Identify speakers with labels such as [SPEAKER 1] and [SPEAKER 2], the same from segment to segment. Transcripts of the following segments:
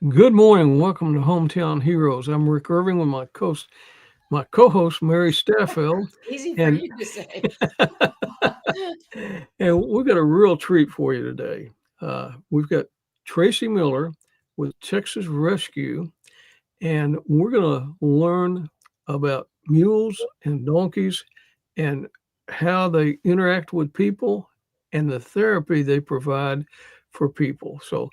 [SPEAKER 1] Good morning. Welcome to Hometown Heroes. I'm Rick Irving with my co-host Mary Staffeld,
[SPEAKER 2] Easy for
[SPEAKER 1] and
[SPEAKER 2] you to say.
[SPEAKER 1] and we've got a real treat for you today. We've got Tracy Miller with Texas Rescue, and we're going to learn about mules and donkeys and how they interact with people and the therapy they provide for people. So,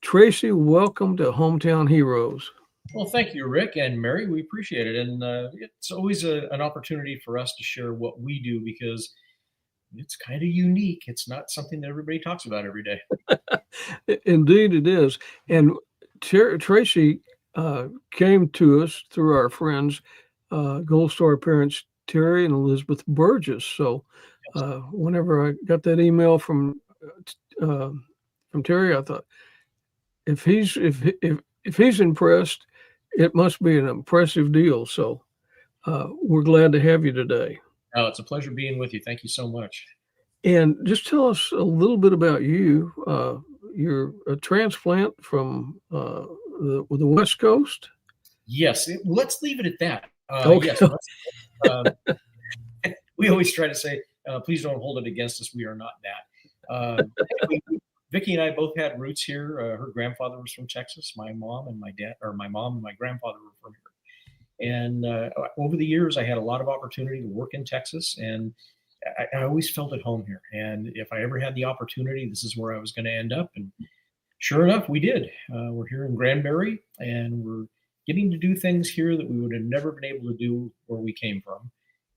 [SPEAKER 1] Tracy, welcome to Hometown Heroes.
[SPEAKER 3] Well, thank you, Rick and Mary. We appreciate it. And it's always an opportunity for us to share what we do because it's kind of unique. It's not something that everybody talks about every day.
[SPEAKER 1] Indeed, it is. And Tracy came to us through our friends, Gold Star parents Terry and Elizabeth Burgess. So whenever I got that email uh, from Terry, I thought if he's impressed, it must be an impressive deal. So we're glad to have you today.
[SPEAKER 3] Oh, it's a pleasure being with you. Thank you so much.
[SPEAKER 1] And just tell us a little bit about you. You're a transplant from the West Coast.
[SPEAKER 3] Yes, let's leave it at that.
[SPEAKER 1] Okay.
[SPEAKER 3] Yes, uh, we always try to say, please don't hold it against us. We are not that. Anyway, Vicki and I both had roots here. Her grandfather was from Texas. My mom and my dad, or my mom and my grandfather were from here. And over the years, I had a lot of opportunity to work in Texas, and I always felt at home here. And if I ever had the opportunity, this is where I was going to end up. And sure enough, we did. We're here in Granbury, and we're getting to do things here that we would have never been able to do where we came from.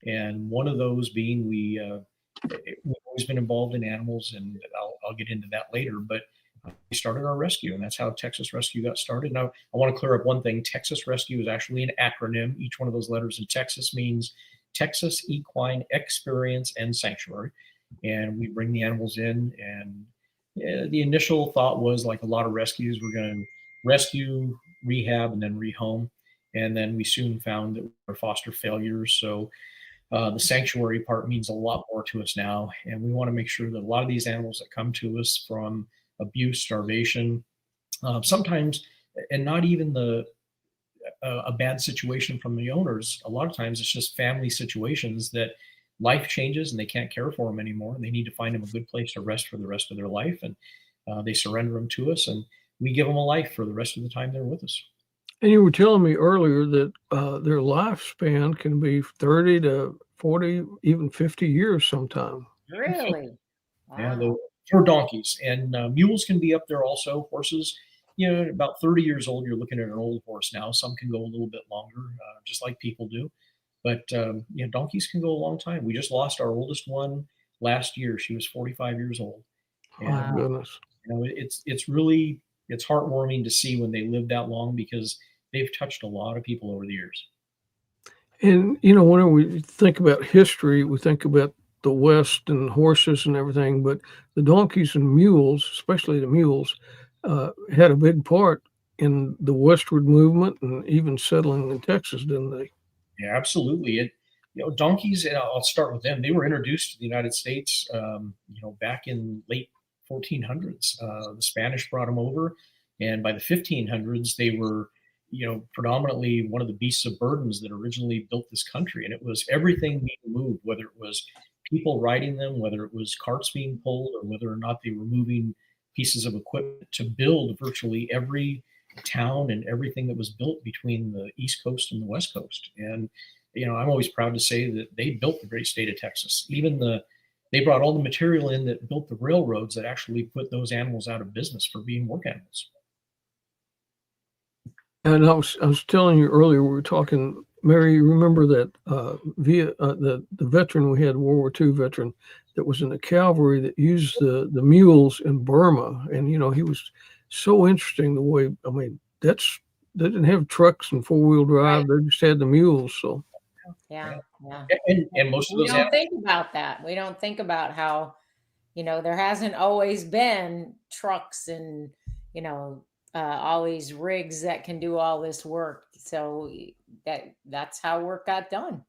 [SPEAKER 3] And one of those being we've always been involved in animals, and I'll get into that later. But we started our rescue, and that's how Texas Rescue got started. Now, I want to clear up one thing. Texas Rescue is actually an acronym. Each one of those letters in Texas means Texas Equine Experience and Sanctuary. And we bring the animals in, and the initial thought was, like a lot of rescues, we're going to rescue, rehab, and then rehome. And then we soon found that we were foster failures. So the sanctuary part means a lot more to us now. And we want to make sure that a lot of these animals that come to us from abuse, starvation, sometimes, and not even a bad situation from the owners. A lot of times it's just family situations that life changes and they can't care for them anymore. And they need to find them a good place to rest for the rest of their life. And they surrender them to us, and we give them a life for the rest of the time they're with us.
[SPEAKER 1] And you were telling me earlier that their lifespan can be 30 to 40, even 50 years sometime.
[SPEAKER 2] Really?
[SPEAKER 3] Yeah,
[SPEAKER 2] Wow.
[SPEAKER 3] for donkeys, and mules can be up there also. Horses, about 30 years old, you're looking at an old horse now. Some can go a little bit longer, just like people do. But donkeys can go a long time. We just lost our oldest one last year. She was 45 years old,
[SPEAKER 1] Oh,
[SPEAKER 3] and
[SPEAKER 2] Wow.
[SPEAKER 1] goodness.
[SPEAKER 3] it's really it's heartwarming to see when they live that long because they've touched a lot of people over the years.
[SPEAKER 1] And, whenever we think about history, we think about the West and horses and everything, but the donkeys and mules, especially the mules, had a big part in the westward movement and even settling in Texas, didn't they?
[SPEAKER 3] Yeah, absolutely. Donkeys, and I'll start with them. They were introduced to the United States, back in late 1400s. The Spanish brought them over, and by the 1500s, they were, predominantly one of the beasts of burdens that originally built this country. And it was everything being moved, whether it was people riding them, whether it was carts being pulled, or whether or not they were moving pieces of equipment to build virtually every town and everything that was built between the East Coast and the West Coast. And I'm always proud to say that they built the great state of Texas. They brought all the material in that built the railroads that actually put those animals out of business for being work animals.
[SPEAKER 1] And I was telling you earlier, we were talking, Mary, you remember that the veteran we had, World War II veteran, that was in the cavalry that used the mules in Burma, and he was so interesting the way. I mean, they didn't have trucks and four-wheel
[SPEAKER 2] Right.
[SPEAKER 1] drive; they just had the mules. So
[SPEAKER 2] Yeah.
[SPEAKER 3] Yeah.
[SPEAKER 2] Yeah.
[SPEAKER 3] And most of
[SPEAKER 2] We
[SPEAKER 3] those
[SPEAKER 2] don't
[SPEAKER 3] animals,
[SPEAKER 2] think about that. We don't think about how, there hasn't always been trucks and, all these rigs that can do all this work. So that's how work got done.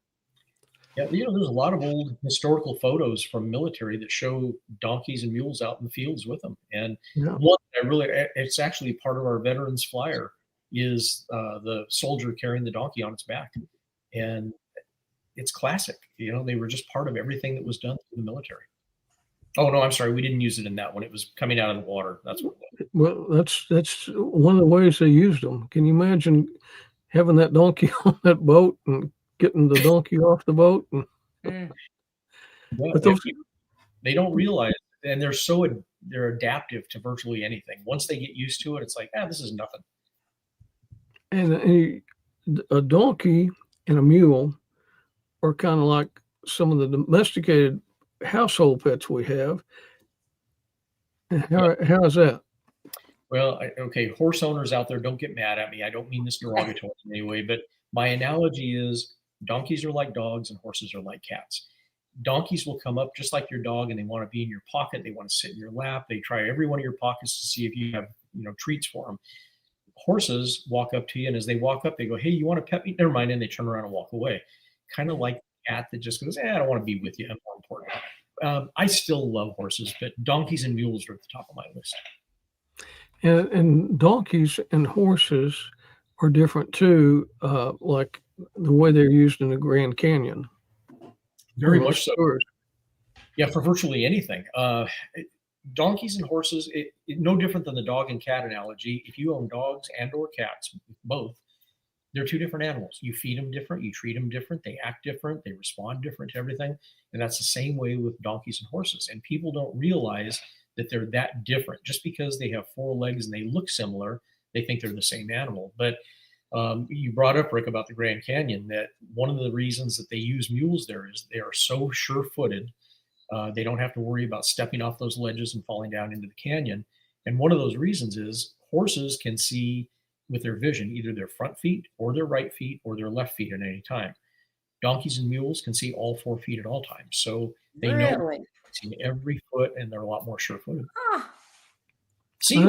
[SPEAKER 3] Yeah, there's a lot of old historical photos from military that show donkeys and mules out in the fields with them. And
[SPEAKER 1] Yeah.
[SPEAKER 3] one that it's actually part of our veterans flyer is the soldier carrying the donkey on its back. And it's classic. They were just part of everything that was done through the military. Oh no, I'm sorry, we didn't use it in that one. It was coming out of the water. That's what it was.
[SPEAKER 1] Well, that's one of the ways they used them. Can you imagine having that donkey on that boat and getting the donkey off the boat? And,
[SPEAKER 2] Mm.
[SPEAKER 3] Yeah,
[SPEAKER 1] but those,
[SPEAKER 3] they don't realize, and they're adaptive to virtually anything. Once they get used to it, it's like, this is nothing.
[SPEAKER 1] and a donkey and a mule are kind of like some of the domesticated household pets we have. How is that?
[SPEAKER 3] Well, okay, horse owners out there, don't get mad at me. I don't mean this derogatory in any way, but my analogy is donkeys are like dogs and horses are like cats. Donkeys will come up just like your dog and they want to be in your pocket. They want to sit in your lap. They try every one of your pockets to see if you have, treats for them. Horses walk up to you, and as they walk up, they go, "Hey, you want to pet me?" Never mind. And they turn around and walk away. Kind of like a cat that just goes, I don't want to be with you. I'm more important. I still love horses, but donkeys and mules are at the top of my list.
[SPEAKER 1] And donkeys and horses are different too, like the way they're used in the Grand Canyon.
[SPEAKER 3] Very much so. Yeah, for virtually anything. Donkeys and horses, no different than the dog and cat analogy. If you own dogs and or cats, both, they're two different animals. You feed them different, you treat them different, they act different, they respond different to everything. And that's the same way with donkeys and horses. And people don't realize that they're that different. Just because they have four legs and they look similar, they think they're the same animal. But you brought up, Rick, about the Grand Canyon, that one of the reasons that they use mules there is they are so sure-footed. They don't have to worry about stepping off those ledges and falling down into the canyon. And one of those reasons is horses can see with their vision either their front feet or their right feet or their left feet at any time. Donkeys and mules can see all 4 feet at all times. So they know see every foot, and they're a lot more sure-footed. See,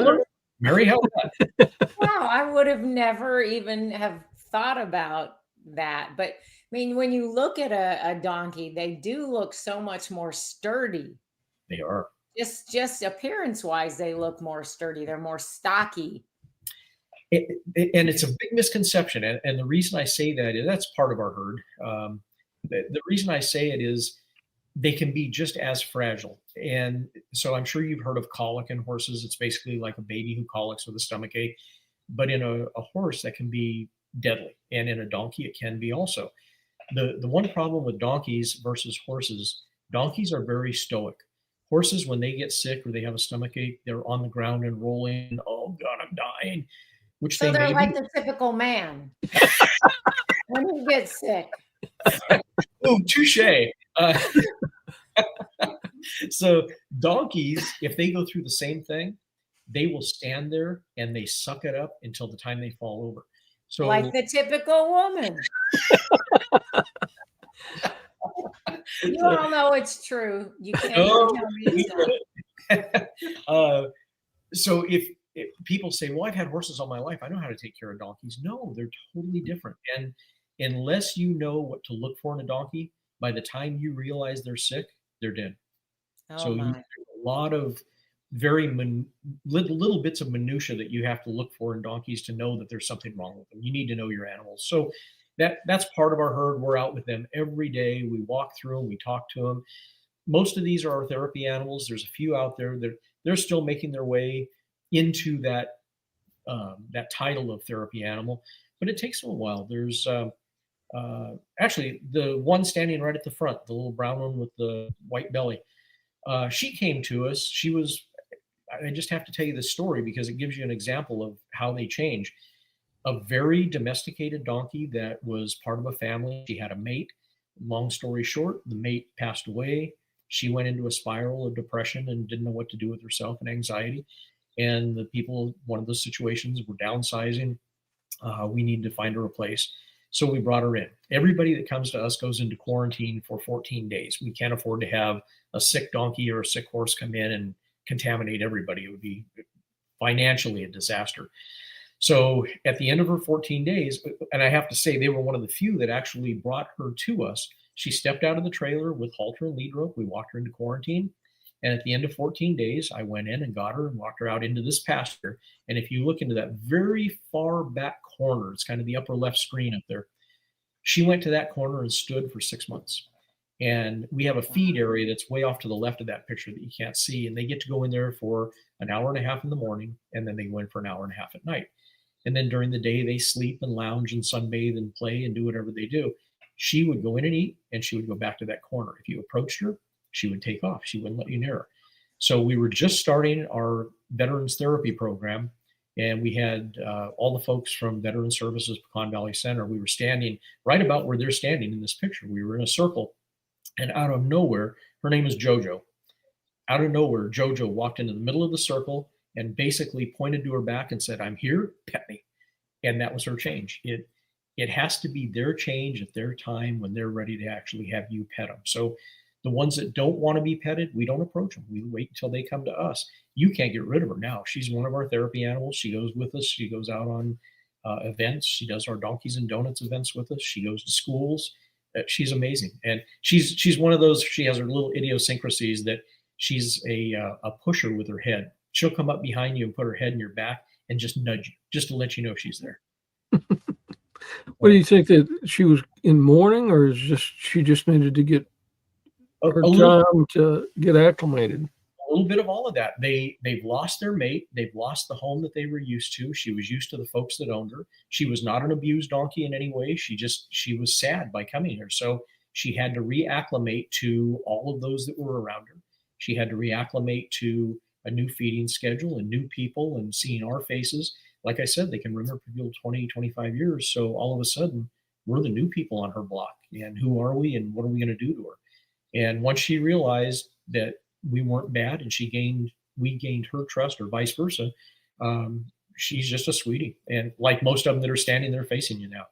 [SPEAKER 3] Mary, how about that?
[SPEAKER 2] Wow, I would have never even have thought about that. But I mean, when you look at a donkey, they do look so much more sturdy.
[SPEAKER 3] They are.
[SPEAKER 2] Just appearance-wise, they look more sturdy. They're more stocky.
[SPEAKER 3] And it's a big misconception. And the reason I say that is that's part of our herd. The reason I say it is they can be just as fragile. And so I'm sure you've heard of colic in horses. It's basically like a baby who colics with a stomach ache. But in a horse, that can be deadly. And in a donkey, it can be also. The one problem with donkeys versus horses, donkeys are very stoic. Horses, when they get sick or they have a stomach ache, they're on the ground and rolling. Oh, God, I'm dying. Which
[SPEAKER 2] so they're like the typical man when he gets sick.
[SPEAKER 3] Oh, touche. So donkeys, if they go through the same thing, they will stand there and they suck it up until the time they fall over. So
[SPEAKER 2] like the typical woman. You all know it's true. You can't tell me
[SPEAKER 3] so if people say, well, I've had horses all my life, I know how to take care of donkeys. No, they're totally different. And unless you know what to look for in a donkey, by the time you realize they're sick, they're dead. So there's a lot of very little bits of minutia that you have to look for in donkeys to know that there's something wrong with them. You need to know your animals. So that's part of our herd. We're out with them every day. We walk through them. We talk to them. Most of these are our therapy animals. There's a few out there that they're still making their way into that title of therapy animal, but it takes them a while. There's actually the one standing right at the front, the little brown one with the white belly. She came to us. I just have to tell you this story because it gives you an example of how they change. A very domesticated donkey that was part of a family. She had a mate. Long story short, the mate passed away. She went into a spiral of depression and didn't know what to do with herself and anxiety. And the people, one of those situations, were downsizing. We need to find her a place. So we brought her in. Everybody that comes to us goes into quarantine for 14 days. We can't afford to have a sick donkey or a sick horse come in and contaminate everybody. It would be financially a disaster. So at the end of her 14 days, and I have to say they were one of the few that actually brought her to us. She stepped out of the trailer with halter and lead rope. We walked her into quarantine. And at the end of 14 days, I went in and got her and walked her out into this pasture. And if you look into that very far back corner, it's kind of the upper left screen up there. She went to that corner and stood for 6 months. And we have a feed area that's way off to the left of that picture that you can't see. And they get to go in there for an hour and a half in the morning, and then they go in for an hour and a half at night. And then during the day, they sleep and lounge and sunbathe and play and do whatever they do. She would go in and eat, and she would go back to that corner. If you approached her, she would take off. She wouldn't let you near her. So we were just starting our veterans therapy program, and we had all the folks from Veteran Services Pecan Valley Center. We were standing right about where they're standing in this picture. We were in a circle, and out of nowhere, her name is JoJo. Out of nowhere, JoJo walked into the middle of the circle and basically pointed to her back and said, "I'm here, pet me." And that was her change. It has to be their change at their time when they're ready to actually have you pet them. So the ones that don't want to be petted, we don't approach them. We wait until they come to us. You can't get rid of her now. She's one of our therapy animals. She goes with us. She goes out on events. She does our Donkeys and Donuts events with us. She goes to schools. She's amazing. And she's one of those, she has her little idiosyncrasies that she's a pusher with her head. She'll come up behind you and put her head in your back and just nudge you, just to let you know she's there.
[SPEAKER 1] What do you think, that she was in mourning, or is she just needed to get her time to get acclimated?
[SPEAKER 3] A little bit of all of that. They've lost their mate. They've lost the home that they were used to. She was used to the folks that owned her. She was not an abused donkey in any way. She was sad by coming here. So she had to reacclimate to all of those that were around her. She had to reacclimate to a new feeding schedule and new people and seeing our faces. Like I said, they can remember people 20, 25 years. So all of a sudden, we're the new people on her block. And who are we and what are we going to do to her? And once she realized that we weren't bad and we gained her trust, or vice versa, she's just a sweetie. And like most of them that are standing there facing you now.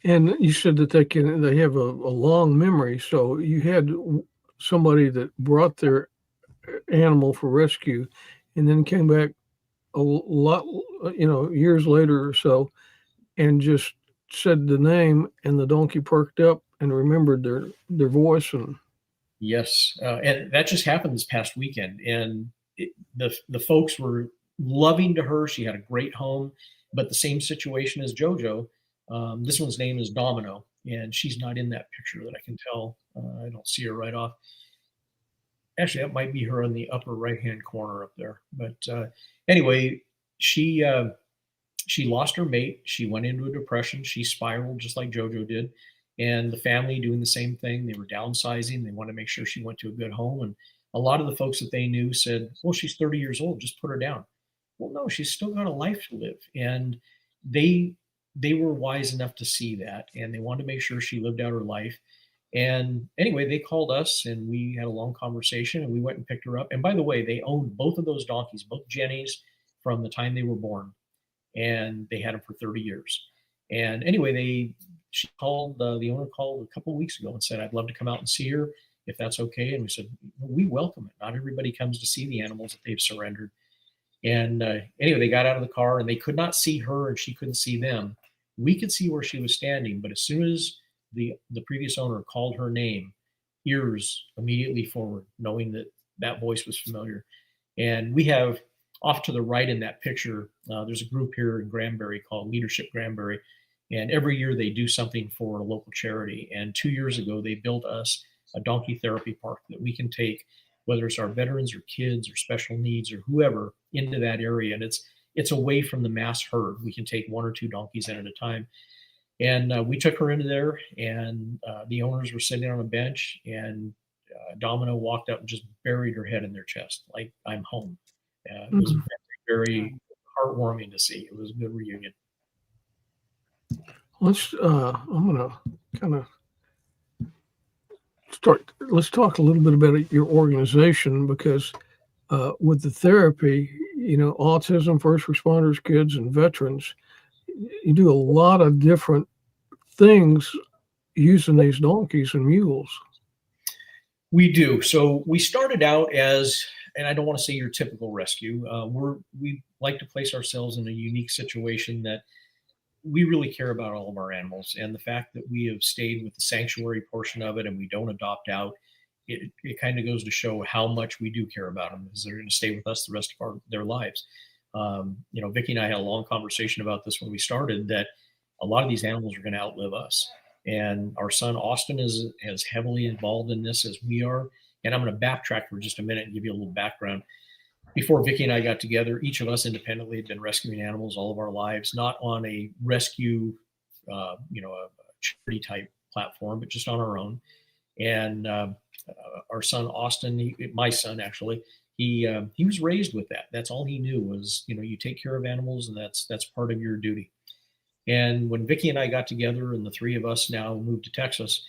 [SPEAKER 1] And you said that they have a long memory. So you had somebody that brought their animal for rescue and then came back a lot, years later or so, and just said the name, and the donkey perked up and remembered their voice. And
[SPEAKER 3] yes, and that just happened this past weekend. And the folks were loving to her. She had a great home, but the same situation as JoJo. This one's name is Domino, and she's not in that picture that I can tell. I don't see her right off. Actually, that might be her in the upper right-hand corner up there. But anyway, she lost her mate. She went into a depression. She spiraled just like JoJo did. And the family doing the same thing. They were downsizing. They wanted to make sure she went to a good home. And a lot of the folks that they knew said, well, she's 30 years old. Just put her down. Well, no, she's still got a life to live. And they were wise enough to see that. And they wanted to make sure she lived out her life. And anyway, they called us and we had a long conversation and we went and picked her up. And by the way, they owned both of those donkeys, both Jennies, from the time they were born. And they had them for 30 years. And anyway, the owner called a couple of weeks ago and said, I'd love to come out and see her if that's okay. And we said, we welcome it. Not everybody comes to see the animals that they've surrendered. And anyway, they got out of the car and they could not see her and she couldn't see them. We could see where she was standing, but as soon as the previous owner called her name, ears immediately forward, knowing that voice was familiar. And we have off to the right in that picture, there's a group here in Granbury called Leadership Granbury. And every year they do something for a local charity. And 2 years ago, they built us a donkey therapy park that we can take, whether it's our veterans or kids or special needs or whoever, into that area. And it's away from the mass herd. We can take 1 or 2 donkeys in at a time. And we took her into there, and the owners were sitting on a bench, and Domino walked up and just buried her head in their chest, like, I'm home. It was very, very heartwarming to see. It was a good reunion.
[SPEAKER 1] I'm going to kind of let's talk a little bit about your organization, because with the therapy, autism, first responders, kids, and veterans, you do a lot of different things using these donkeys and mules.
[SPEAKER 3] We do. So we started out as, and I don't want to say your typical rescue, we like to place ourselves in a unique situation that we really care about all of our animals, and the fact that we have stayed with the sanctuary portion of it and we don't adopt out, it kind of goes to show how much we do care about them, because they're going to stay with us the rest of their lives. Vicki and I had a long conversation about this when we started, that a lot of these animals are going to outlive us. And our son Austin is as heavily involved in this as we are. And I'm going to backtrack for just a minute and give you a little background. Before Vicki and I got together, each of us independently had been rescuing animals all of our lives, not on a rescue, a charity type platform, but just on our own. And our son Austin, my son actually, he was raised with that. That's all he knew was, you take care of animals, and that's part of your duty. And when Vicki and I got together, and the three of us now moved to Texas,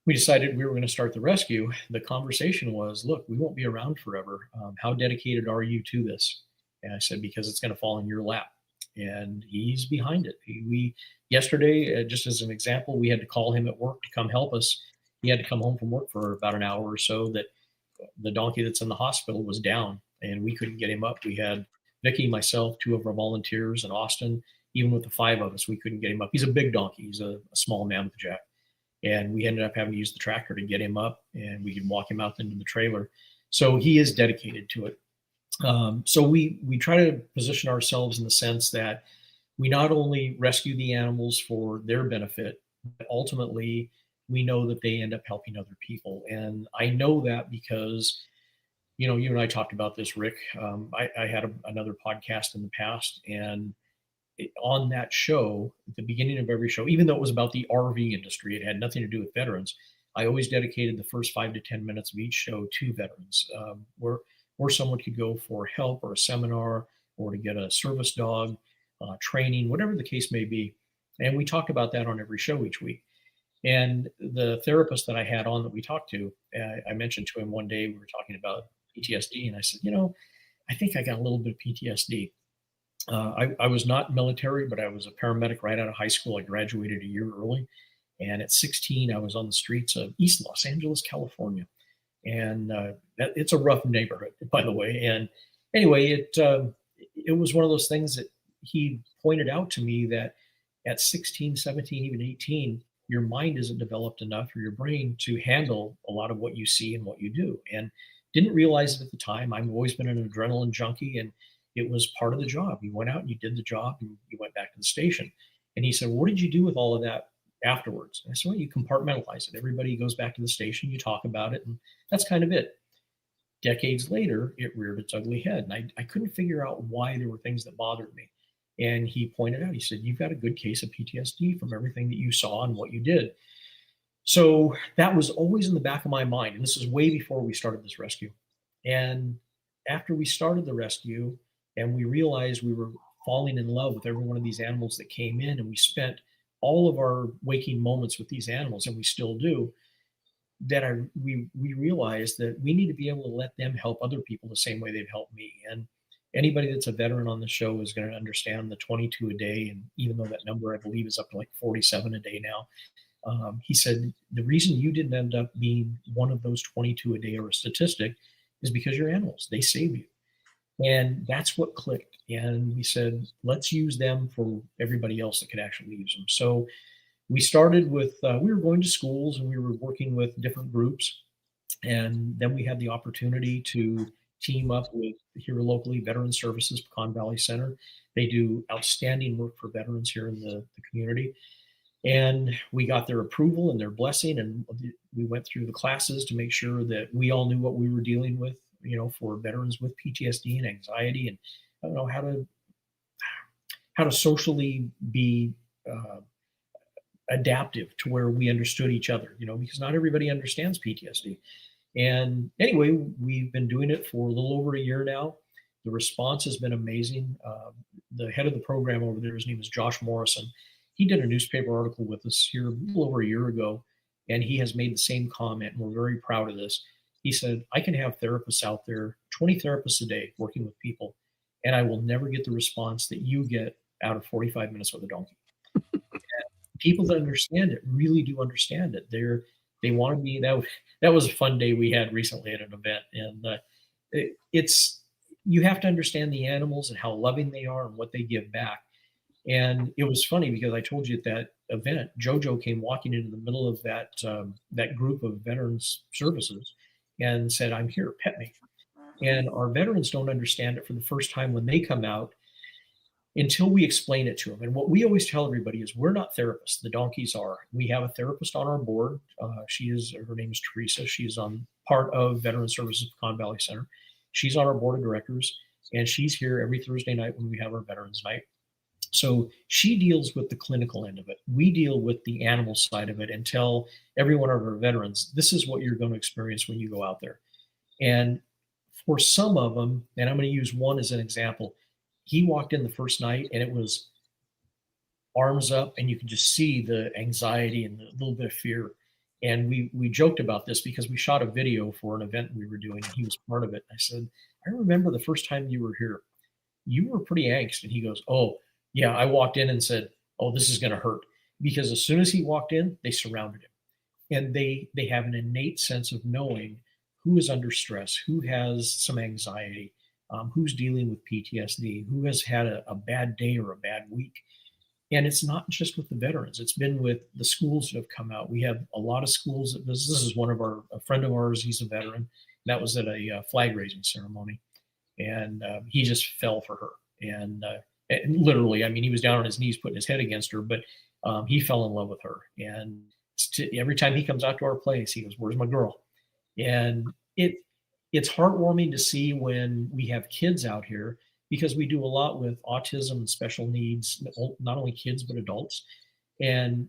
[SPEAKER 3] we decided we were going to start the rescue. The conversation was, look, we won't be around forever. How dedicated are you to this? And I said, because it's going to fall in your lap. And he's behind it. Yesterday, just as an example, we had to call him at work to come help us. He had to come home from work for about an hour or so. That the donkey that's in the hospital was down, and we couldn't get him up. We had Vicki, myself, two of our volunteers, and Austin. Even with the five of us, we couldn't get him up. He's a big donkey. He's a small mammoth jack. And we ended up having to use the tractor to get him up, and we could walk him out into the trailer. So he is dedicated to it. So we try to position ourselves in the sense that we not only rescue the animals for their benefit, but ultimately we know that they end up helping other people. And I know that because, you and I talked about this, Rick. I had another podcast in the past, and on that show, at the beginning of every show, even though it was about the RV industry, it had nothing to do with veterans. I always dedicated the first 5 to 10 minutes of each show to veterans, where someone could go for help or a seminar or to get a service dog, training, whatever the case may be. And we talked about that on every show each week. And the therapist that I had on that we talked to, I mentioned to him one day, we were talking about PTSD, and I said, I think I got a little bit of PTSD. I was not military, but I was a paramedic right out of high school. I graduated a year early. And at 16, I was on the streets of East Los Angeles, California. And it's a rough neighborhood, by the way. And anyway, it was one of those things that he pointed out to me, that at 16, 17, even 18, your mind isn't developed enough, or your brain, to handle a lot of what you see and what you do. And didn't realize it at the time. I've always been an adrenaline junkie, and it was part of the job. You went out and you did the job, and you went back to the station. And he said, what did you do with all of that afterwards? And I said, well, you compartmentalize it. Everybody goes back to the station, you talk about it, and that's kind of it. Decades later, it reared its ugly head. And I couldn't figure out why there were things that bothered me. And he pointed out, he said, you've got a good case of PTSD from everything that you saw and what you did. So that was always in the back of my mind. And this is way before we started this rescue. And after we started the rescue, and we realized we were falling in love with every one of these animals that came in, and we spent all of our waking moments with these animals, and we still do, that we realized that we need to be able to let them help other people the same way they've helped me. And anybody that's a veteran on the show is going to understand the 22 a day. And even though that number, I believe, is up to like 47 a day now, he said, the reason you didn't end up being one of those 22 a day or a statistic is because you're animals. They save you. And that's what clicked. And we said, let's use them for everybody else that could actually use them. So we started with, we were going to schools, and we were working with different groups. And then we had the opportunity to team up with, here locally, Veteran Services, Pecan Valley Center. They do outstanding work for veterans here in the community. And we got their approval and their blessing. And we went through the classes to make sure that we all knew what we were dealing with, for veterans with PTSD and anxiety, and I don't know how to socially be adaptive to where we understood each other, because not everybody understands PTSD. And anyway, we've been doing it for a little over a year now. The response has been amazing. The head of the program over there, his name is Josh Morrison. He did a newspaper article with us here a little over a year ago, and he has made the same comment, and we're very proud of this. He said, I can have therapists out there, 20 therapists a day working with people, and I will never get the response that you get out of 45 minutes with a donkey. People that understand it really do understand it. They want to be, that was a fun day we had recently at an event. And you have to understand the animals and how loving they are and what they give back. And it was funny because I told you at that event, JoJo came walking into the middle of that group of veterans services and said, "I'm here, pet me." And our veterans don't understand it for the first time when they come out until we explain it to them. And what we always tell everybody is we're not therapists. The donkeys are. We have a therapist on our board. Her name is Teresa. She's on part of Veteran Services Pecan Valley Center. She's on our board of directors, and she's here every Thursday night when we have our Veterans Night. So she deals with the clinical end of it. We deal with the animal side of it and tell every one of our veterans, this is what you're going to experience when you go out there. And for some of them, and I'm going to use one as an example, he walked in the first night and it was arms up, and you could just see the anxiety and the little bit of fear. And we joked about this because we shot a video for an event we were doing, and he was part of it. I said, I remember the first time you were here, you were pretty angst. And he goes, oh, yeah, I walked in and said, oh, this is going to hurt. Because as soon as he walked in, they surrounded him. And they have an innate sense of knowing who is under stress, who has some anxiety, who's dealing with PTSD, who has had a bad day or a bad week. And it's not just with the veterans. It's been with the schools that have come out. We have a lot of schools. This is one of a friend of ours. He's a veteran. That was at a flag raising ceremony. And he just fell for her. And literally, I mean, he was down on his knees putting his head against her, but he fell in love with her. And every time he comes out to our place, he goes, where's my girl? And it's heartwarming to see when we have kids out here, because we do a lot with autism and special needs, not only kids, but adults. And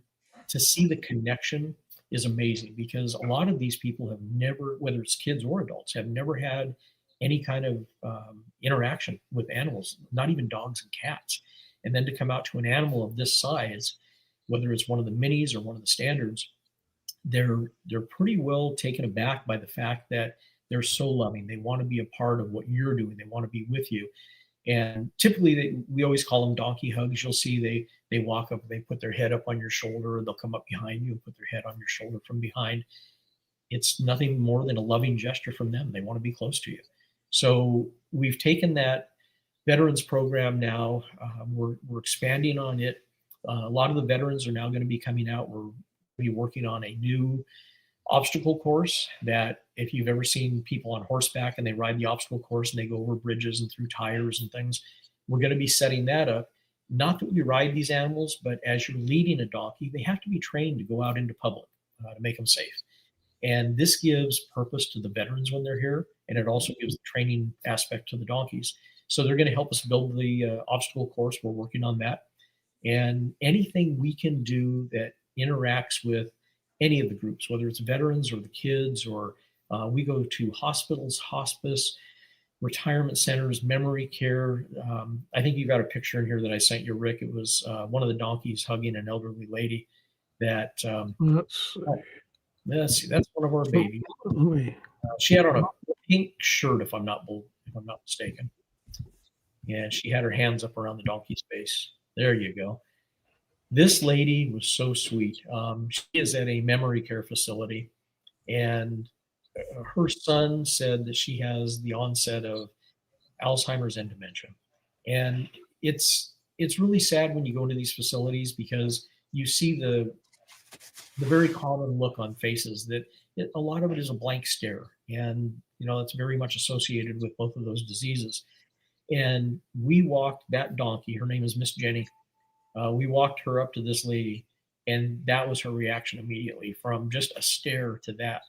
[SPEAKER 3] to see the connection is amazing, because a lot of these people have never, whether it's kids or adults, have never had any kind of interaction with animals, not even dogs and cats. And then to come out to an animal of this size, whether it's one of the minis or one of the standards, they're pretty well taken aback by the fact that they're so loving. They want to be a part of what you're doing. They want to be with you. And typically we always call them donkey hugs. You'll see they walk up, they put their head up on your shoulder, they'll come up behind you and put their head on your shoulder from behind. It's nothing more than a loving gesture from them. They want to be close to you. So we've taken that veterans program now. We're expanding on it. A lot of the veterans are now going to be coming out. We're going to be working on a new obstacle course that, if you've ever seen people on horseback and they ride the obstacle course and they go over bridges and through tires and things, we're going to be setting that up. Not that we ride these animals, but as you're leading a donkey, they have to be trained to go out into public to make them safe. And this gives purpose to the veterans when they're here, and it also gives the training aspect to the donkeys. So they're going to help us build the obstacle course. We're working on that. And anything we can do that interacts with any of the groups, whether it's veterans or the kids, or we go to hospitals, hospice, retirement centers, memory care. I think you got a picture in here that I sent you, Rick. It was one of the donkeys hugging an elderly lady that that's one of our babies. She had on a pink shirt, if I'm not mistaken. And she had her hands up around the donkey's face. There you go. This lady was so sweet. She is at a memory care facility, and her son said that she has the onset of Alzheimer's and dementia. And it's really sad when you go into these facilities, because you see the very common look on faces that a lot of it is a blank stare. And, it's very much associated with both of those diseases. And we walked that donkey, her name is Miss Jenny. We walked her up to this lady, and that was her reaction immediately, from just a stare to that.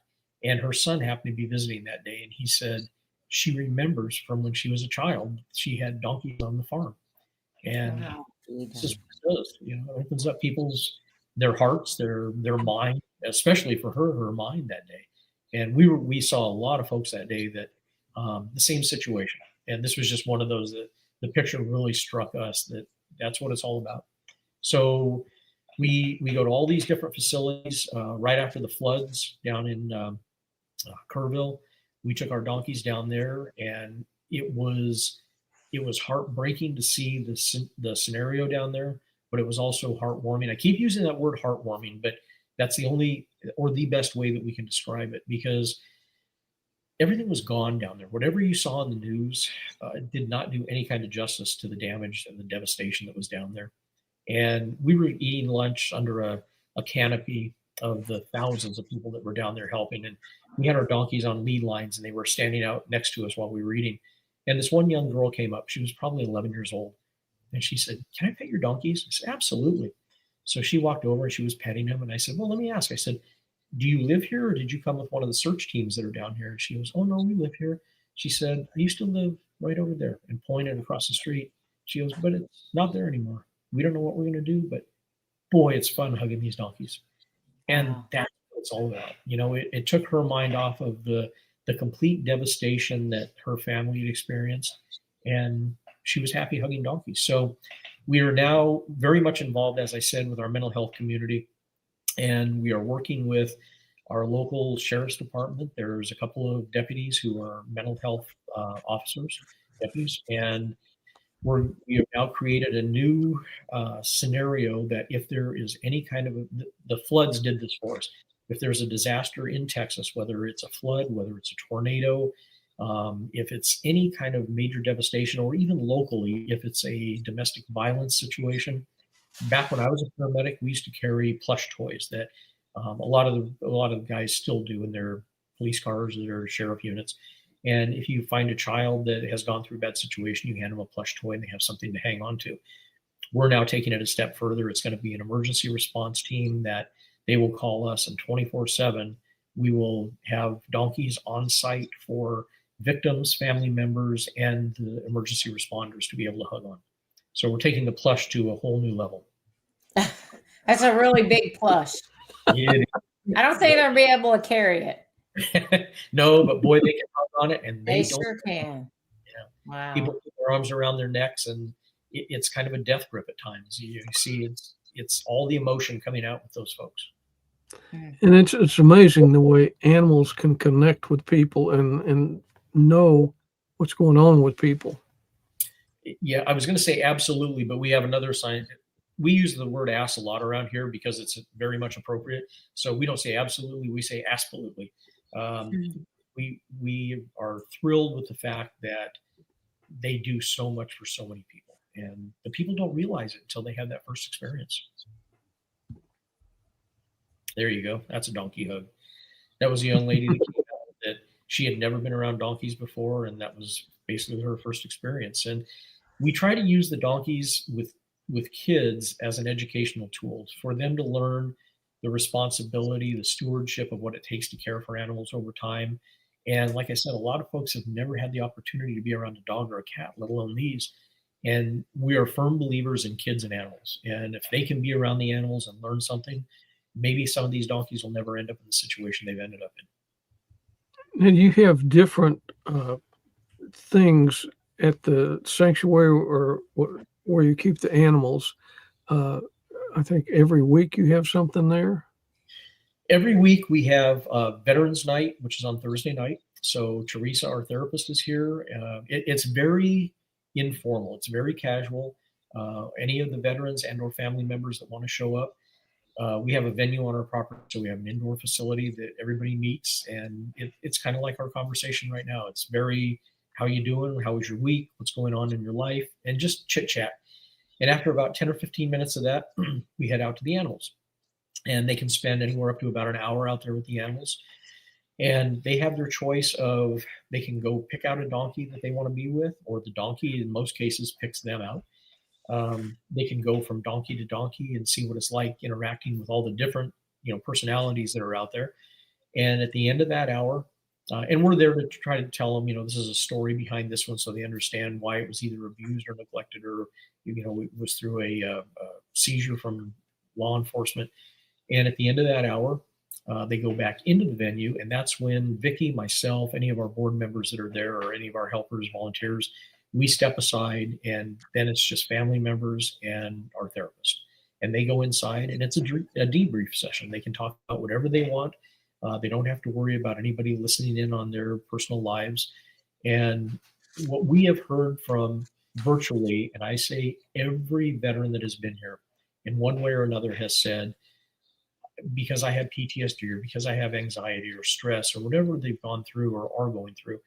[SPEAKER 3] And her son happened to be visiting that day, and he said she remembers from when she was a child, she had donkeys on the farm. And this is what it does. It opens up their hearts, their mind, especially for her mind that day. And we saw a lot of folks that day that the same situation. And this was just one of those that the picture really struck us, that's what it's all about. So we go to all these different facilities. Right after the floods down in Kerrville, we took our donkeys down there, and it was heartbreaking to see the scenario down there, but it was also heartwarming. I keep using that word heartwarming, but that's the only or the best way that we can describe it, because everything was gone down there. Whatever you saw in the news did not do any kind of justice to the damage and the devastation that was down there. And we were eating lunch under a canopy of the thousands of people that were down there helping. And we had our donkeys on lead lines, and they were standing out next to us while we were eating. And this one young girl came up. She was probably 11 years old. And she said, "Can I pet your donkeys?" I said, "Absolutely." So she walked over and she was petting them. And I said, "Well, let me ask." I said, "Do you live here, or did you come with one of the search teams that are down here?" And she goes, "Oh, no, we live here." She said, "I used to live right over there," and pointed across the street. She goes, "But it's not there anymore. We don't know what we're going to do, but boy, it's fun hugging these donkeys." And
[SPEAKER 2] Wow.
[SPEAKER 3] that's what it's all about. It took her mind off of the complete devastation that her family had experienced, and she was happy hugging donkeys. So we are now very much involved, as I said, with our mental health community, and we are working with our local sheriff's department. There's a couple of deputies who are mental health officers, deputies, and we have now created a new scenario that if there is any kind of the floods did this for us. If there's a disaster in Texas, whether it's a flood, whether it's a tornado, if it's any kind of major devastation, or even locally, if it's a domestic violence situation. Back when I was a paramedic, we used to carry plush toys that a lot of the guys still do in their police cars or their sheriff units. And if you find a child that has gone through a bad situation, you hand them a plush toy and they have something to hang on to. We're now taking it a step further. It's going to be an emergency response team that they will call us, and 24/7, we will have donkeys on site for victims, family members, and the emergency responders to be able to hug on. So we're taking the plush to a whole new level.
[SPEAKER 2] That's a really big plush.
[SPEAKER 3] It
[SPEAKER 2] I don't think they'll be able to carry it.
[SPEAKER 3] No, but boy, they can hug on it, and
[SPEAKER 2] They
[SPEAKER 3] they don't.
[SPEAKER 2] sure can.
[SPEAKER 3] Yeah.
[SPEAKER 2] Wow.
[SPEAKER 3] People put their arms around their necks, and it's kind of a death grip at times. You see, it's all the emotion coming out with those folks.
[SPEAKER 1] And it's amazing the way animals can connect with people and know what's going on with people.
[SPEAKER 3] Yeah, I was going to say absolutely, but we have another sign. We use the word ass a lot around here because it's very much appropriate. So we don't say absolutely, we say absolutely. We are thrilled with the fact that they do so much for so many people, and the people don't realize it until they have that first experience. There you go. That's a donkey hug. That was a young lady that came out that she had never been around donkeys before, and that was basically her first experience. And we try to use the donkeys with kids as an educational tool for them to learn the responsibility, the stewardship of what it takes to care for animals over time. And like I said, a lot of folks have never had the opportunity to be around a dog or a cat, let alone these. And we are firm believers in kids and animals. And if they can be around the animals and learn something, maybe some of these donkeys will never end up in the situation they've ended up in.
[SPEAKER 1] And you have different things at the sanctuary or where you keep the animals. I think every week you have something there.
[SPEAKER 3] Every week we have Veterans Night, which is on Thursday night. So Teresa, our therapist, is here. It's very informal. It's very casual. Any of the veterans and or family members that want to show up, we have a venue on our property. So we have an indoor facility that everybody meets. And it's kind of like our conversation right now. It's very, how you doing? How was your week? What's going on in your life? And just chit chat. And after about 10 or 15 minutes of that, we head out to the animals. And they can spend anywhere up to about an hour out there with the animals. And they have their choice of, they can go pick out a donkey that they want to be with, or the donkey in most cases picks them out. They can go from donkey to donkey and see what it's like interacting with all the different, personalities that are out there. And at the end of that hour, and we're there to try to tell them, this is a story behind this one, so they understand why it was either abused or neglected, or it was through a seizure from law enforcement. And at the end of that hour, they go back into the venue, and that's when Vicki, myself, any of our board members that are there, or any of our helpers, volunteers, we step aside, and then it's just family members and our therapist. And they go inside, and it's a debrief session. They can talk about whatever they want. They don't have to worry about anybody listening in on their personal lives. And what we have heard from virtually, and I say every veteran that has been here in one way or another has said, because I have PTSD, or because I have anxiety or stress or whatever they've gone through or are going through,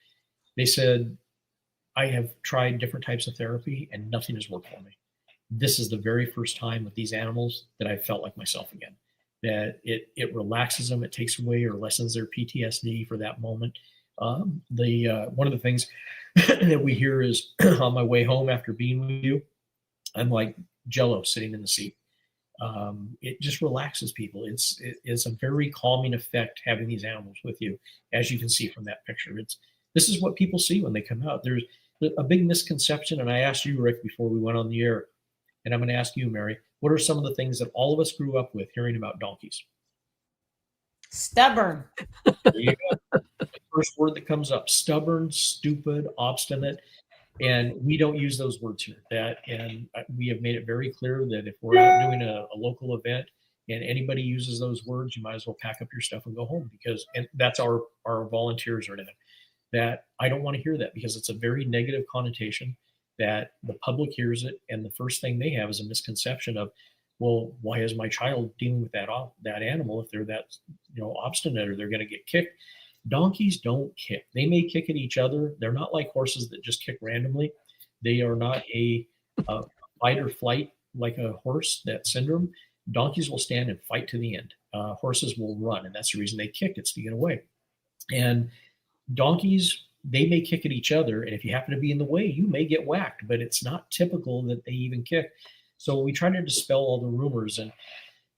[SPEAKER 3] they said, I have tried different types of therapy and nothing has worked for me. this is the very first time with these animals that I felt like myself again. That it relaxes them, it takes away or lessens their PTSD for that moment. One of the things that we hear is on my way home after being with you, I'm like Jello sitting in the seat. It just relaxes people. It's a very calming effect having these animals with you, as you can see from that picture. This is what people see when they come out. There's a big misconception, and I asked you, Rick, before we went on the air, and I'm going to ask you, Mary, what are some of the things that all of us grew up with hearing about donkeys?
[SPEAKER 2] Stubborn.
[SPEAKER 3] There you go. The first word that comes up: stubborn, stupid, obstinate. And we don't use those words here. And we have made it very clear that if we're out doing a local event and anybody uses those words, you might as well pack up your stuff and go home, and that's our volunteers or anything. That I don't want to hear that, because it's a very negative connotation that the public hears it, and the first thing they have is a misconception of, well, why is my child dealing with that animal if they're that obstinate, or they're going to get kicked? Donkeys don't kick. They may kick at each other. They're not like horses that just kick randomly. They are not a fight or flight like a horse, that syndrome. Donkeys will stand and fight to the end. Horses will run, and that's the reason they kick. It's to get away. And donkeys, they may kick at each other, and if you happen to be in the way, you may get whacked, but it's not typical that they even kick. So we try to dispel all the rumors, and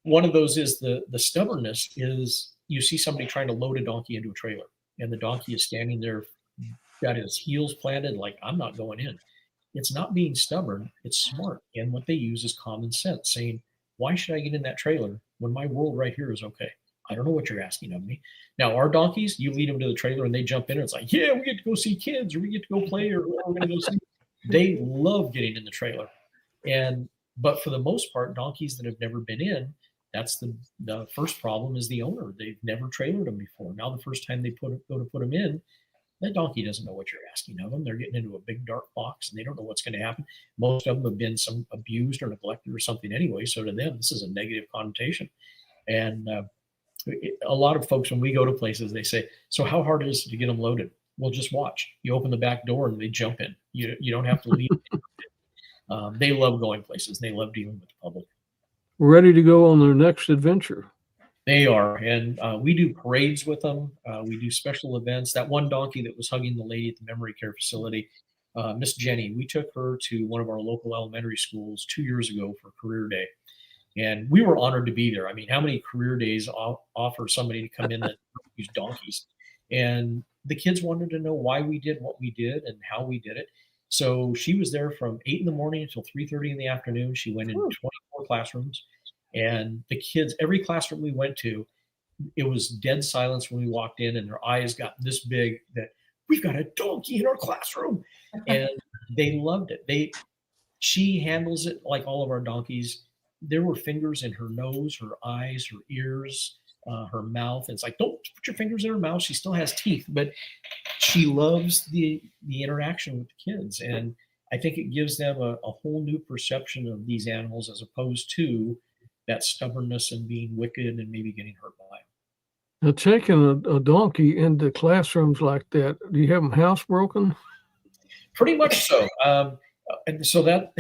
[SPEAKER 3] one of those is the stubbornness is, you see somebody trying to load a donkey into a trailer, and the donkey is standing there, got his heels planted, like, I'm not going in. It's not being stubborn, it's smart. And what they use is common sense, saying, why should I get in that trailer when my world right here is okay? I don't know what you're asking of me. Now, our donkeys, you lead them to the trailer and they jump in, and it's like, yeah, we get to go see kids, or we get to go play, or we're going to go see. They love getting in the trailer. But for the most part, donkeys that have never been in, that's the first problem, is the owner. They've never trailered them before. Now, the first time they go to put them in, that donkey doesn't know what you're asking of them. They're getting into a big dark box, and they don't know what's going to happen. Most of them have been abused or neglected or something anyway. So to them, this is a negative connotation. And a lot of folks, when we go to places, they say, so how hard is it to get them loaded? Well, just watch. You open the back door and they jump in. You don't have to leave. They love going places. They love dealing with the public.
[SPEAKER 1] Ready to go on their next adventure.
[SPEAKER 3] They are. And we do parades with them. We do special events. That one donkey that was hugging the lady at the memory care facility, Miss Jenny, we took her to one of our local elementary schools 2 years ago for Career Day. And we were honored to be there. I mean, how many career days offer somebody to come in that use donkeys? And the kids wanted to know why we did what we did and how we did it. So she was there from 8 in the morning until 3:30 in the afternoon. She went in 24 classrooms, and the kids, every classroom we went to, it was dead silence when we walked in, and their eyes got this big that we've got a donkey in our classroom, and they loved it. She handles it like all of our donkeys. There were fingers in her nose, her eyes, her ears, her mouth. It's like, don't put your fingers in her mouth. She still has teeth, but she loves the interaction with the kids. And I think it gives them a whole new perception of these animals, as opposed to that stubbornness and being wicked and maybe getting hurt by them.
[SPEAKER 1] Now, taking a donkey into classrooms like that, do you have them housebroken?
[SPEAKER 3] Pretty much so. And so that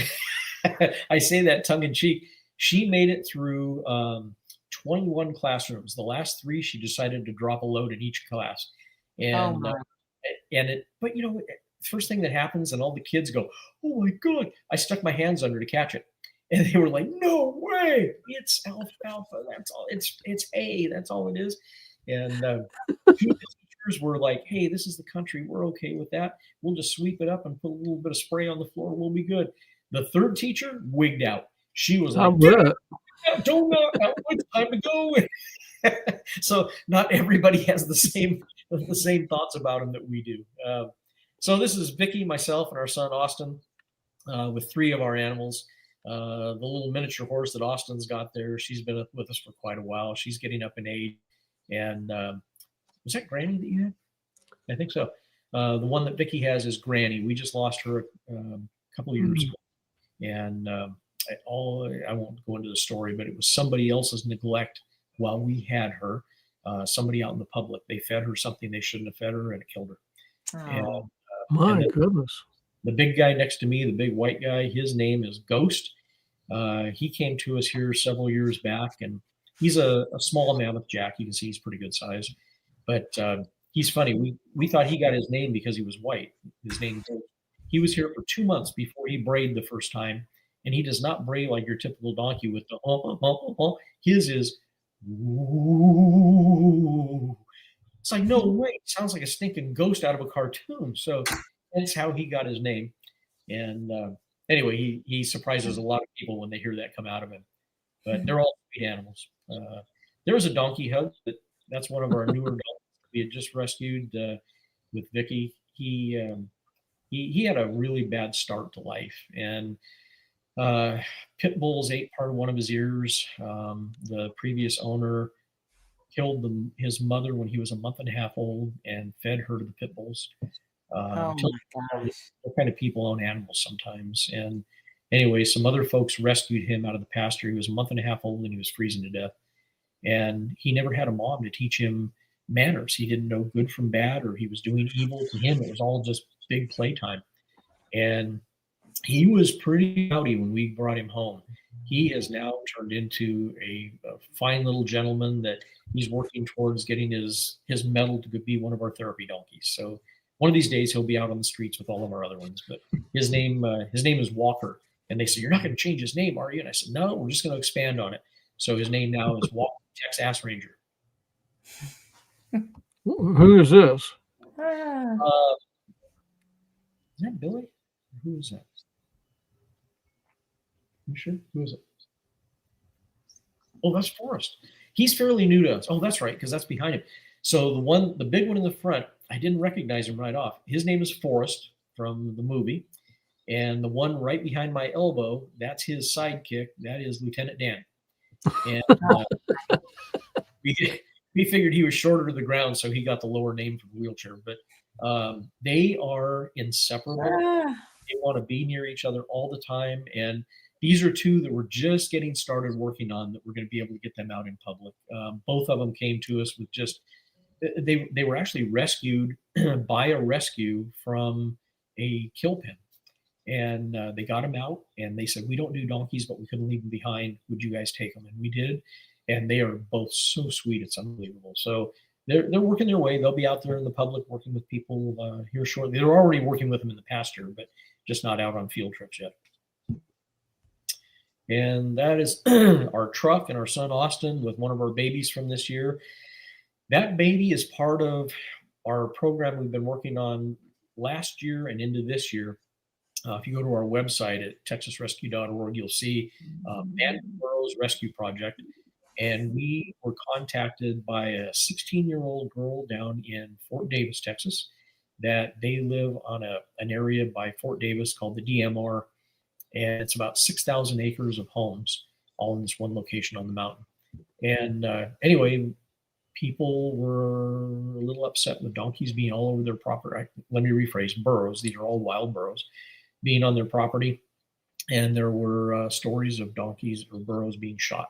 [SPEAKER 3] I say that tongue in cheek. She made it through 21 classrooms. The last 3, she decided to drop a load in each class. And but first thing that happens, and all the kids go, oh my God, I stuck my hands under to catch it. And they were like, no way, it's alfalfa. That's all. It's hay. That's all it is. And 2 of the teachers were like, hey, this is the country. We're okay with that. We'll just sweep it up and put a little bit of spray on the floor. We'll be good. The 3rd teacher wigged out. She was like, don't know. It's time to go. So not everybody has the same thoughts about him that we do. So this is Vicky, myself, and our son Austin, with 3 of our animals. The little miniature horse that Austin's got there, she's been with us for quite a while. She's getting up in age. And was that Granny that you had? I think so. The one that Vicky has is Granny. We just lost her a couple of years ago. And I won't go into the story, but it was somebody else's neglect while we had her. Somebody out in the public, they fed her something they shouldn't have fed her, and it killed her.
[SPEAKER 2] Oh.
[SPEAKER 1] My goodness.
[SPEAKER 3] The big guy next to me, the big white guy, his name is Ghost. He came to us here several years back, and he's a small mammoth Jack. You can see he's pretty good size, but he's funny. We thought he got his name because he was white. His name. He was here for 2 months before he brayed the first time, and he does not bray like your typical donkey with the His is ooh. It's like, no way. It sounds like a stinking ghost out of a cartoon. So that's how he got his name. And anyway, he surprises a lot of people when they hear that come out of him. But they're all sweet animals. There was a donkey hug. That's one of our newer donkeys we had just rescued with Vicky. He had a really bad start to life, and pit bulls ate part of one of his ears. The previous owner killed his mother when he was a month and a half old and fed her to the pit bulls.
[SPEAKER 2] Oh my gosh.
[SPEAKER 3] What kind of people own animals sometimes? And anyway, some other folks rescued him out of the pasture. He was a month and a half old and he was freezing to death. And he never had a mom to teach him manners. He didn't know good from bad, or he was doing evil. To him, it was all just big playtime. And he was pretty rowdy when we brought him home. He has now turned into a fine little gentleman that he's working towards getting his medal to be one of our therapy donkeys. So one of these days he'll be out on the streets with all of our other ones. But his name is Walker. And they said, "You're not going to change his name, are you?" And I said, "No, we're just going to expand on it." So his name now is Walker T.E.X.A.S Ranger.
[SPEAKER 1] Who is this?
[SPEAKER 3] Is that Billy? Who is that? You sure? Who is it? Oh, that's Forrest. He's fairly new to us. Oh, that's right, because that's behind him. So the big one in the front, I didn't recognize him right off. His name is Forrest from the movie. And the one right behind my elbow, that's his sidekick. That is Lieutenant Dan. And we figured he was shorter to the ground, so he got the lower name for the wheelchair. But they are inseparable. They want to be near each other all the time. And these are two that we're just getting started working on, that we're going to be able to get them out in public. Both of them came to us with just, they were actually rescued by a rescue from a kill pen. And they got them out, and they said, "We don't do donkeys, but we couldn't leave them behind. Would you guys take them?" And we did. And they are both so sweet. It's unbelievable. So they're working their way. They'll be out there in the public working with people here shortly. They're already working with them in the pasture, but just not out on field trips yet. And that is our truck and our son Austin with one of our babies from this year. That baby is part of our program we've been working on last year and into this year. If you go to our website at texasrescue.org, you'll see Matt Burroughs Rescue Project. And we were contacted by a 16-year-old girl down in Fort Davis, Texas, that they live on an area by Fort Davis called the DMR. And it's about 6,000 acres of homes, all in this one location on the mountain. And anyway, people were a little upset with donkeys being all over their property. Let me rephrase, burros. These are all wild burros being on their property. And there were stories of donkeys or burros being shot.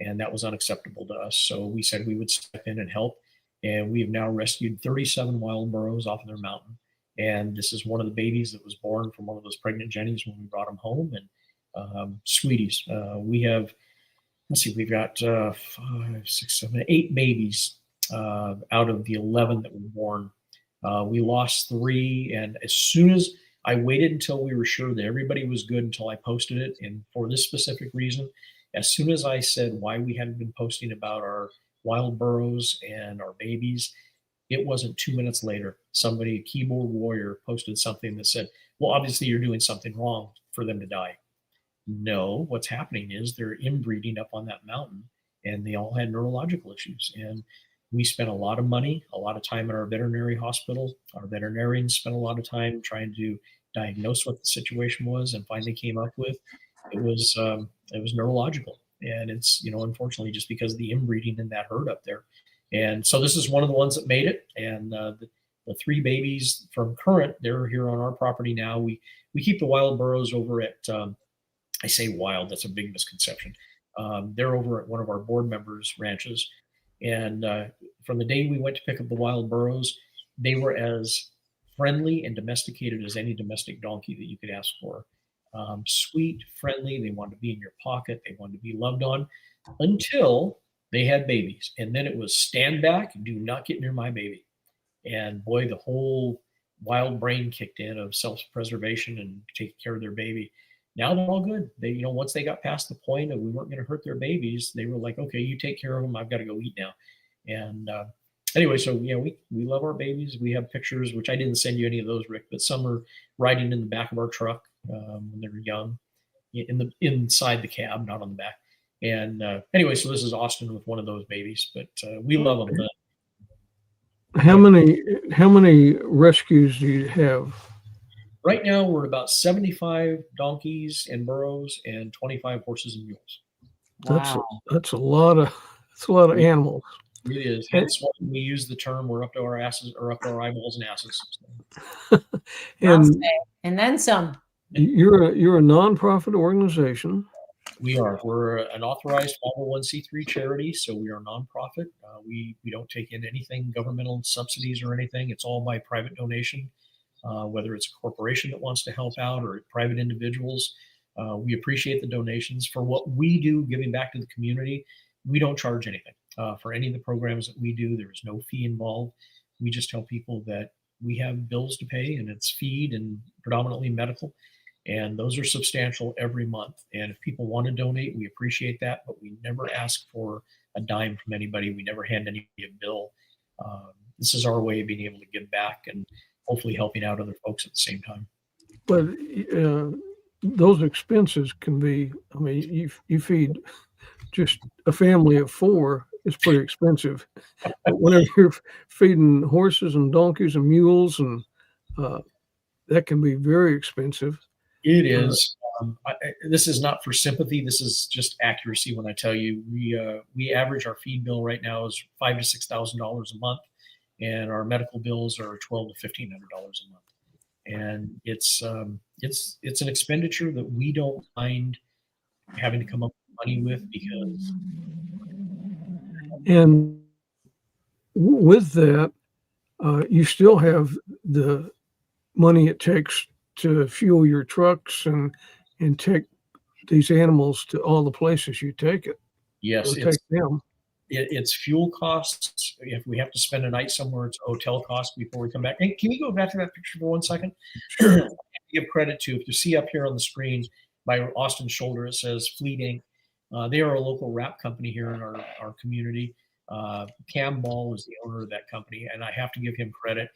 [SPEAKER 3] And that was unacceptable to us. So we said we would step in and help. And we have now rescued 37 wild burros off of their mountain. And this is one of the babies that was born from one of those pregnant jennies when we brought them home. And sweeties. We have, let's see, we've got 5, 6, 7, 8 babies out of the 11 that were born. We lost 3. And as soon as I waited until we were sure that everybody was good until I posted it. And for this specific reason, as soon as I said why we hadn't been posting about our wild burros and our babies, it wasn't 2 minutes later, somebody, a keyboard warrior, posted something that said, "Well, obviously you're doing something wrong for them to die." No, what's happening is they're inbreeding up on that mountain, and they all had neurological issues. And we spent a lot of money, a lot of time at our veterinary hospital. Our veterinarians spent a lot of time trying to diagnose what the situation was, and finally came up with it was neurological. And it's, unfortunately, just because of the inbreeding in that herd up there. And so this is one of the ones that made it. And the 3 babies from Current, they're here on our property now. We keep the wild burros over at, I say wild, that's a big misconception. They're over at one of our board members' ranches. And from the day we went to pick up the wild burros, they were as friendly and domesticated as any domestic donkey that you could ask for. sweet, friendly. They wanted to be in your pocket. They wanted to be loved on until they had babies. And then it was stand back and do not get near my baby. And boy, the whole wild brain kicked in of self-preservation and taking care of their baby. Now they're all good. They, once they got past the point of we weren't going to hurt their babies, they were like, okay, you take care of them. I've got to go eat now. And anyway, so we love our babies. We have pictures, which I didn't send you any of those, Rick, but some are riding in the back of our truck when they were young, inside the cab, not on the back. And anyway, so this is Austin with one of those babies, but we love them.
[SPEAKER 1] How many rescues do you have?
[SPEAKER 3] Right now, we're about 75 donkeys and burros and 25 horses and mules.
[SPEAKER 2] Wow.
[SPEAKER 1] That's a lot of animals.
[SPEAKER 3] It is. Hence why we use the term "we're up to our asses" or up to our eyeballs and asses.
[SPEAKER 2] And then some.
[SPEAKER 1] You're a nonprofit organization.
[SPEAKER 3] We are. We're an authorized 501c3 charity, so we are a nonprofit. We don't take in anything governmental subsidies or anything. It's all by private donation, whether it's a corporation that wants to help out or private individuals. We appreciate the donations for what we do, giving back to the community. We don't charge anything for any of the programs that we do. There is no fee involved. We just tell people that we have bills to pay, and it's feed and predominantly medical. And those are substantial every month. And if people want to donate, we appreciate that, but we never ask for a dime from anybody. We never hand anybody a bill. This is our way of being able to give back and hopefully helping out other folks at the same time.
[SPEAKER 1] But those expenses can be, I mean, you feed just a family of 4, it's pretty expensive. But whenever you're feeding horses and donkeys and mules, and that can be very expensive.
[SPEAKER 3] It is. This is not for sympathy. This is just accuracy. When I tell you, we average our feed bill right now is $5,000 to $6,000 a month, and our medical bills are $1,200 to $1,500 a month. And it's an expenditure that we don't mind having to come up with money with, because.
[SPEAKER 1] And with that, you still have the money it takes to fuel your trucks and take these animals to all the places you take it.
[SPEAKER 3] Yes,
[SPEAKER 1] take them.
[SPEAKER 3] It's fuel costs. If we have to spend a night somewhere, it's hotel costs before we come back. And can you go back to that picture for 1 second?
[SPEAKER 1] Sure.
[SPEAKER 3] Give credit to, if you see up here on the screen by Austin's shoulder, it says Fleet Inc. They are a local wrap company here in our community. Cam Ball is the owner of that company, and I have to give him credit.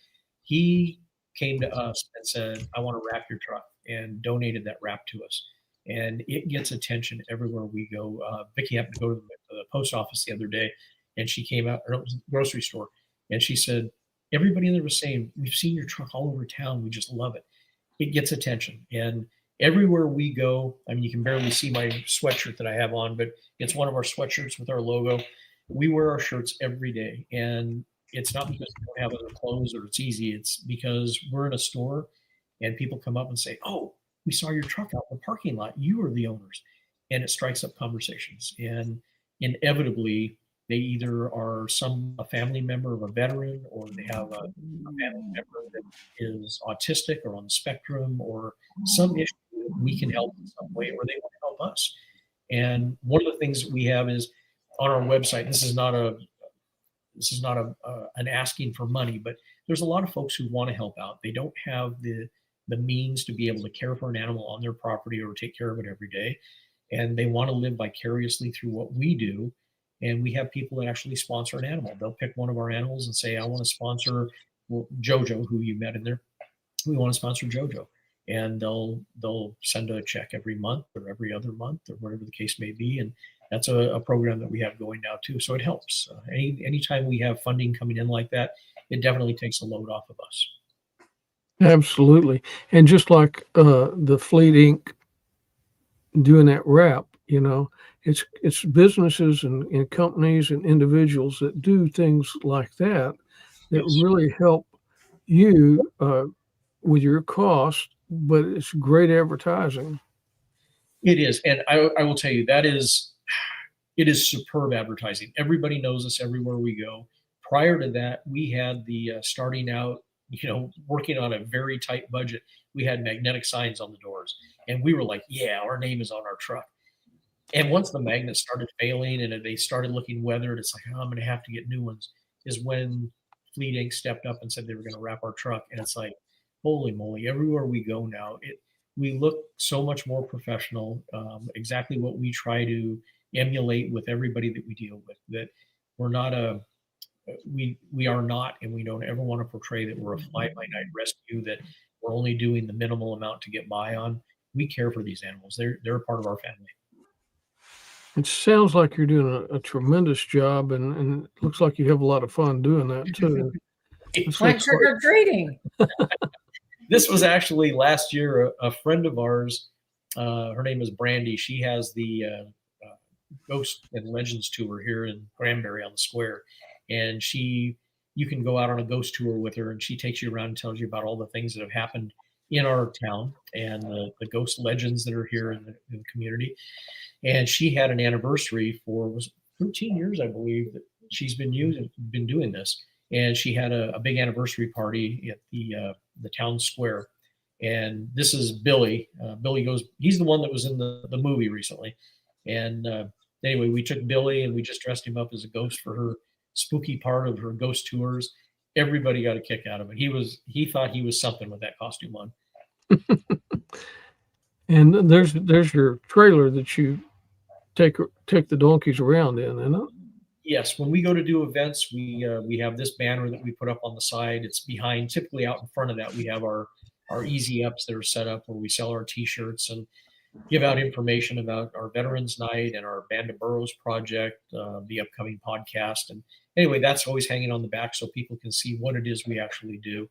[SPEAKER 3] He came to us and said, I want to wrap your truck, and donated that wrap to us. And it gets attention everywhere we go. Vicki happened to go to the post office the other day, and she came out, or it was a grocery store, and she said, everybody in there was saying, we've seen your truck all over town. We just love it. It gets attention. And everywhere we go, I mean, you can barely see my sweatshirt that I have on, but it's one of our sweatshirts with our logo. We wear our shirts every day. And it's not because we don't have other clothes or it's easy. It's because we're in a store and people come up and say, oh, we saw your truck out in the parking lot. You are the owners. And it strikes up conversations. And inevitably, they either are a family member of a veteran, or they have a family member that is autistic or on the spectrum, or some issue that we can help in some way, or they want to help us. And one of the things that we have is on our website. This is not an asking for money, but there's a lot of folks who want to help out. They don't have the means to be able to care for an animal on their property or take care of it every day, and they want to live vicariously through what we do. And we have people that actually sponsor an animal. They'll pick one of our animals and say, I want to sponsor Jojo, who you met in there. We want to sponsor Jojo. And they'll send a check every month or every other month or whatever the case may be. And that's a program that we have going now too. So it helps. Anytime we have funding coming in like that, it definitely takes a load off of us.
[SPEAKER 1] Absolutely. And just like the Fleet Inc. doing that wrap, it's businesses and companies and individuals that do things like that
[SPEAKER 3] Yes.
[SPEAKER 1] really help you with your cost, but it's great advertising.
[SPEAKER 3] It is. And I will tell you, it is superb advertising. Everybody knows us everywhere we go. Prior to that, we had the starting out working on a very tight budget, we had magnetic signs on the doors, and we were like, yeah, our name is on our truck. And once the magnets started failing and they started looking weathered, it's like, oh, I'm going to have to get new ones, is when Fleet Inc. stepped up and said they were going to wrap our truck. And it's like, holy moly, everywhere we go now, we look so much more professional, exactly what we try to emulate with everybody that we deal with, that we're not we are not, and we don't ever want to portray that we're a fly-by-night rescue, that we're only doing the minimal amount to get by on. We care for these animals. They're a part of our family.
[SPEAKER 1] It sounds like you're doing a tremendous job, and it looks like you have a lot of fun doing that too.
[SPEAKER 2] Went trick or treating.
[SPEAKER 3] This was actually last year. A friend of ours, her name is Brandy. She has the Ghost and Legends tour here in Granbury on the square, and you can go out on a ghost tour with her, and she takes you around and tells you about all the things that have happened in our town and the ghost legends that are here in the community. And she had an anniversary was 13 years, I believe, that she's been doing this. And she had a big anniversary party at the town square. And this is Billy. Billy he's the one that was in the movie recently. And anyway, we took Billy and we just dressed him up as a ghost for her spooky part of her ghost tours. Everybody got a kick out of it. He thought he was something with that costume on.
[SPEAKER 1] And there's your trailer that you take the donkeys around in, isn't it?
[SPEAKER 3] Yes, when we go to do events, we have this banner that we put up on the side. It's behind, typically out in front of that, we have our easy ups that are set up where we sell our T-shirts and give out information about our Veterans Night and our Band of Burros project, the upcoming podcast. And anyway, that's always hanging on the back so people can see what it is we actually do.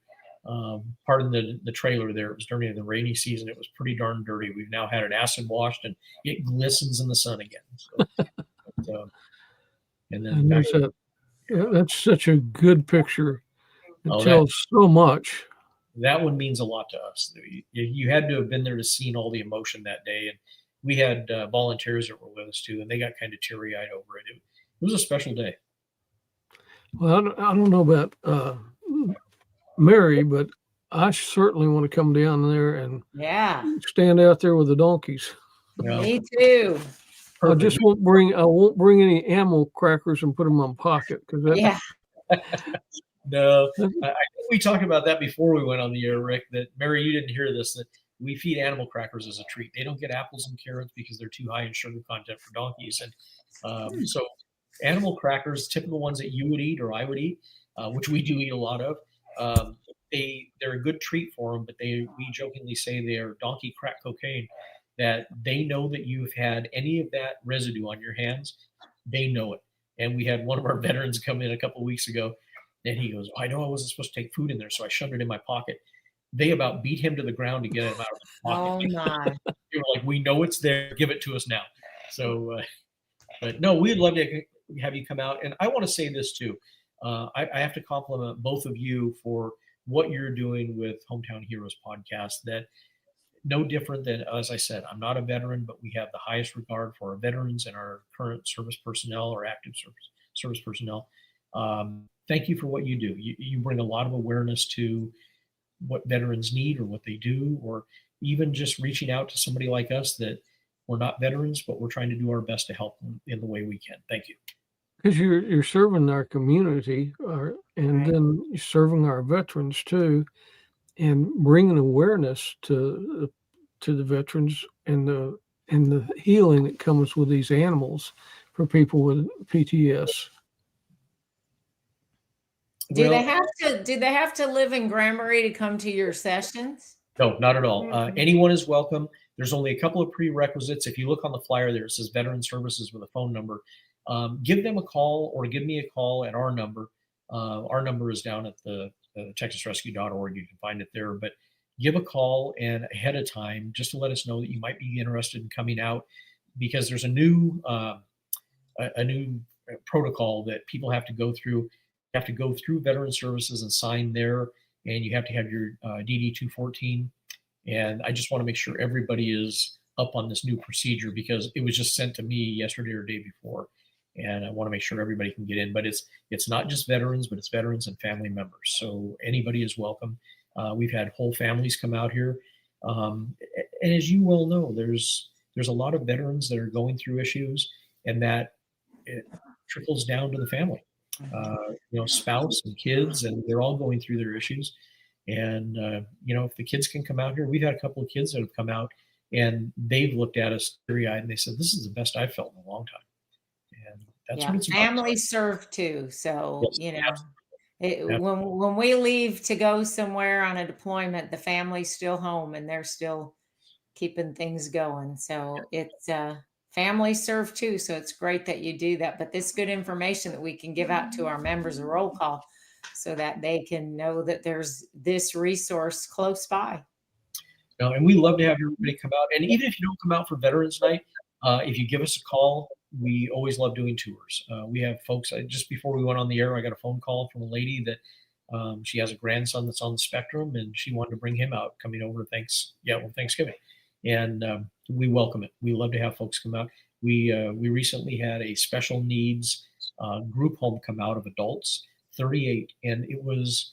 [SPEAKER 3] Pardon the trailer there. It was during the rainy season. It was pretty darn dirty. We've now had it acid washed and it glistens in the sun again. So, and then
[SPEAKER 1] that's such a good picture. It tells so much.
[SPEAKER 3] That one means a lot to us. You had to have been there to see all the emotion that day. And we had volunteers that were with us too, and they got kind of teary-eyed over it. It was a special day.
[SPEAKER 1] Well, I don't know about Mary, but I certainly want to come down there and stand out there with the donkeys.
[SPEAKER 2] Yeah. Me too.
[SPEAKER 1] I just won't bring any animal crackers and put them on pocket because
[SPEAKER 3] No, I think we talked about that before we went on the air, Rick, that Mary, you didn't hear this, that we feed animal crackers as a treat. They don't get apples and carrots because they're too high in sugar content for donkeys. And so animal crackers, typical ones that you would eat or I would eat, which we do eat a lot of, they're a good treat for them, but we jokingly say they are donkey crack cocaine, that they know that you've had any of that residue on your hands. They know it. And we had one of our veterans come in a couple of weeks ago, and he goes, I know I wasn't supposed to take food in there, so I shoved it in my pocket. They about beat him to the ground to get it out of his pocket.
[SPEAKER 2] Oh, my.
[SPEAKER 3] They were like, we know it's there. Give it to us now. So, but no, we'd love to have you come out. And I want to say this too. I have to compliment both of you for what you're doing with Hometown Heroes podcast. That no different than, as I said, I'm not a veteran, but we have the highest regard for our veterans and our current service personnel or active service personnel. Thank you for what you do. You bring a lot of awareness to what veterans need or what they do, or even just reaching out to somebody like us that we're not veterans, but we're trying to do our best to help them in the way we can. Thank you. Because
[SPEAKER 1] you're serving our community, and then you're serving our veterans too, and bringing awareness to the veterans and the healing that comes with these animals for people with PTSD.
[SPEAKER 2] Do they have to live in Granbury to come to your sessions?
[SPEAKER 3] No, not at all. Anyone is welcome. There's only a couple of prerequisites. If you look on the flyer there, it says Veteran Services with a phone number. Give them a call or give me a call at our number. Our number is down at the TexasRescue.org. You can find it there. But give a call and ahead of time just to let us know that you might be interested in coming out, because there's a new protocol that people have to go through. You have to go through Veteran Services and sign there, and you have to have your DD 214. And I just want to make sure everybody is up on this new procedure, because it was just sent to me yesterday or day before. and I want to make sure everybody can get in. But it's not just veterans, but it's veterans and family members. So anybody is welcome. We've had whole families come out here, and as you well know, there's a lot of veterans that are going through issues, and that it trickles down to the family. Spouse and kids, and they're all going through their issues. And if the kids can come out here, we've had a couple of kids that have come out, and they've looked at us teary-eyed, and they said, "This is the best I've felt in a long time." And that's what it's about.
[SPEAKER 2] Families serve too. So,
[SPEAKER 3] Yes,
[SPEAKER 2] when we leave to go somewhere on a deployment, the family's still home and they're still keeping things going. So it's families serve too. So it's great that you do that. But this good information that we can give out to our members, a roll call, so that they can know that there's this resource close by.
[SPEAKER 3] And we love to have everybody come out. And even if you don't come out for Veterans Night, if you give us a call, we always love doing tours. We have folks, just before we went on the air, I got a phone call from a lady that she has a grandson that's on the spectrum, and she wanted to bring him out coming over Thanksgiving. And we welcome it. We love to have folks come out. We recently had a special needs group home come out of adults, 38, and it was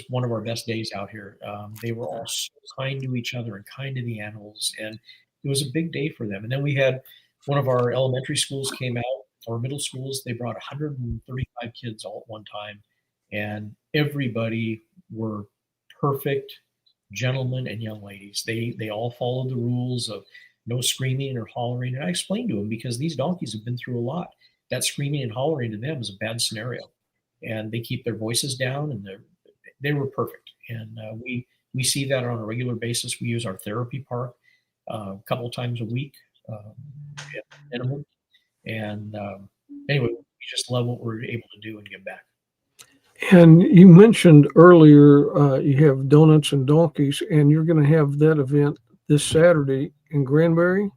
[SPEAKER 3] one of our best days out here. They were all so kind to each other and kind to the animals, and it was a big day for them. And then we had one of our elementary schools came out, or middle schools. They brought 135 kids all at one time, and everybody were perfect gentlemen and young ladies. They all followed the rules of no screaming or hollering. And I explained to them, because these donkeys have been through a lot. That screaming and hollering to them is a bad scenario, and they keep their voices down, and they were perfect. And we see that on a regular basis. We use our therapy park a couple of times a week, minimum. And anyway, we just love what we're able to do and give back.
[SPEAKER 1] And you mentioned earlier you have donuts and donkeys, and you're going to have that event this Saturday in Granbury.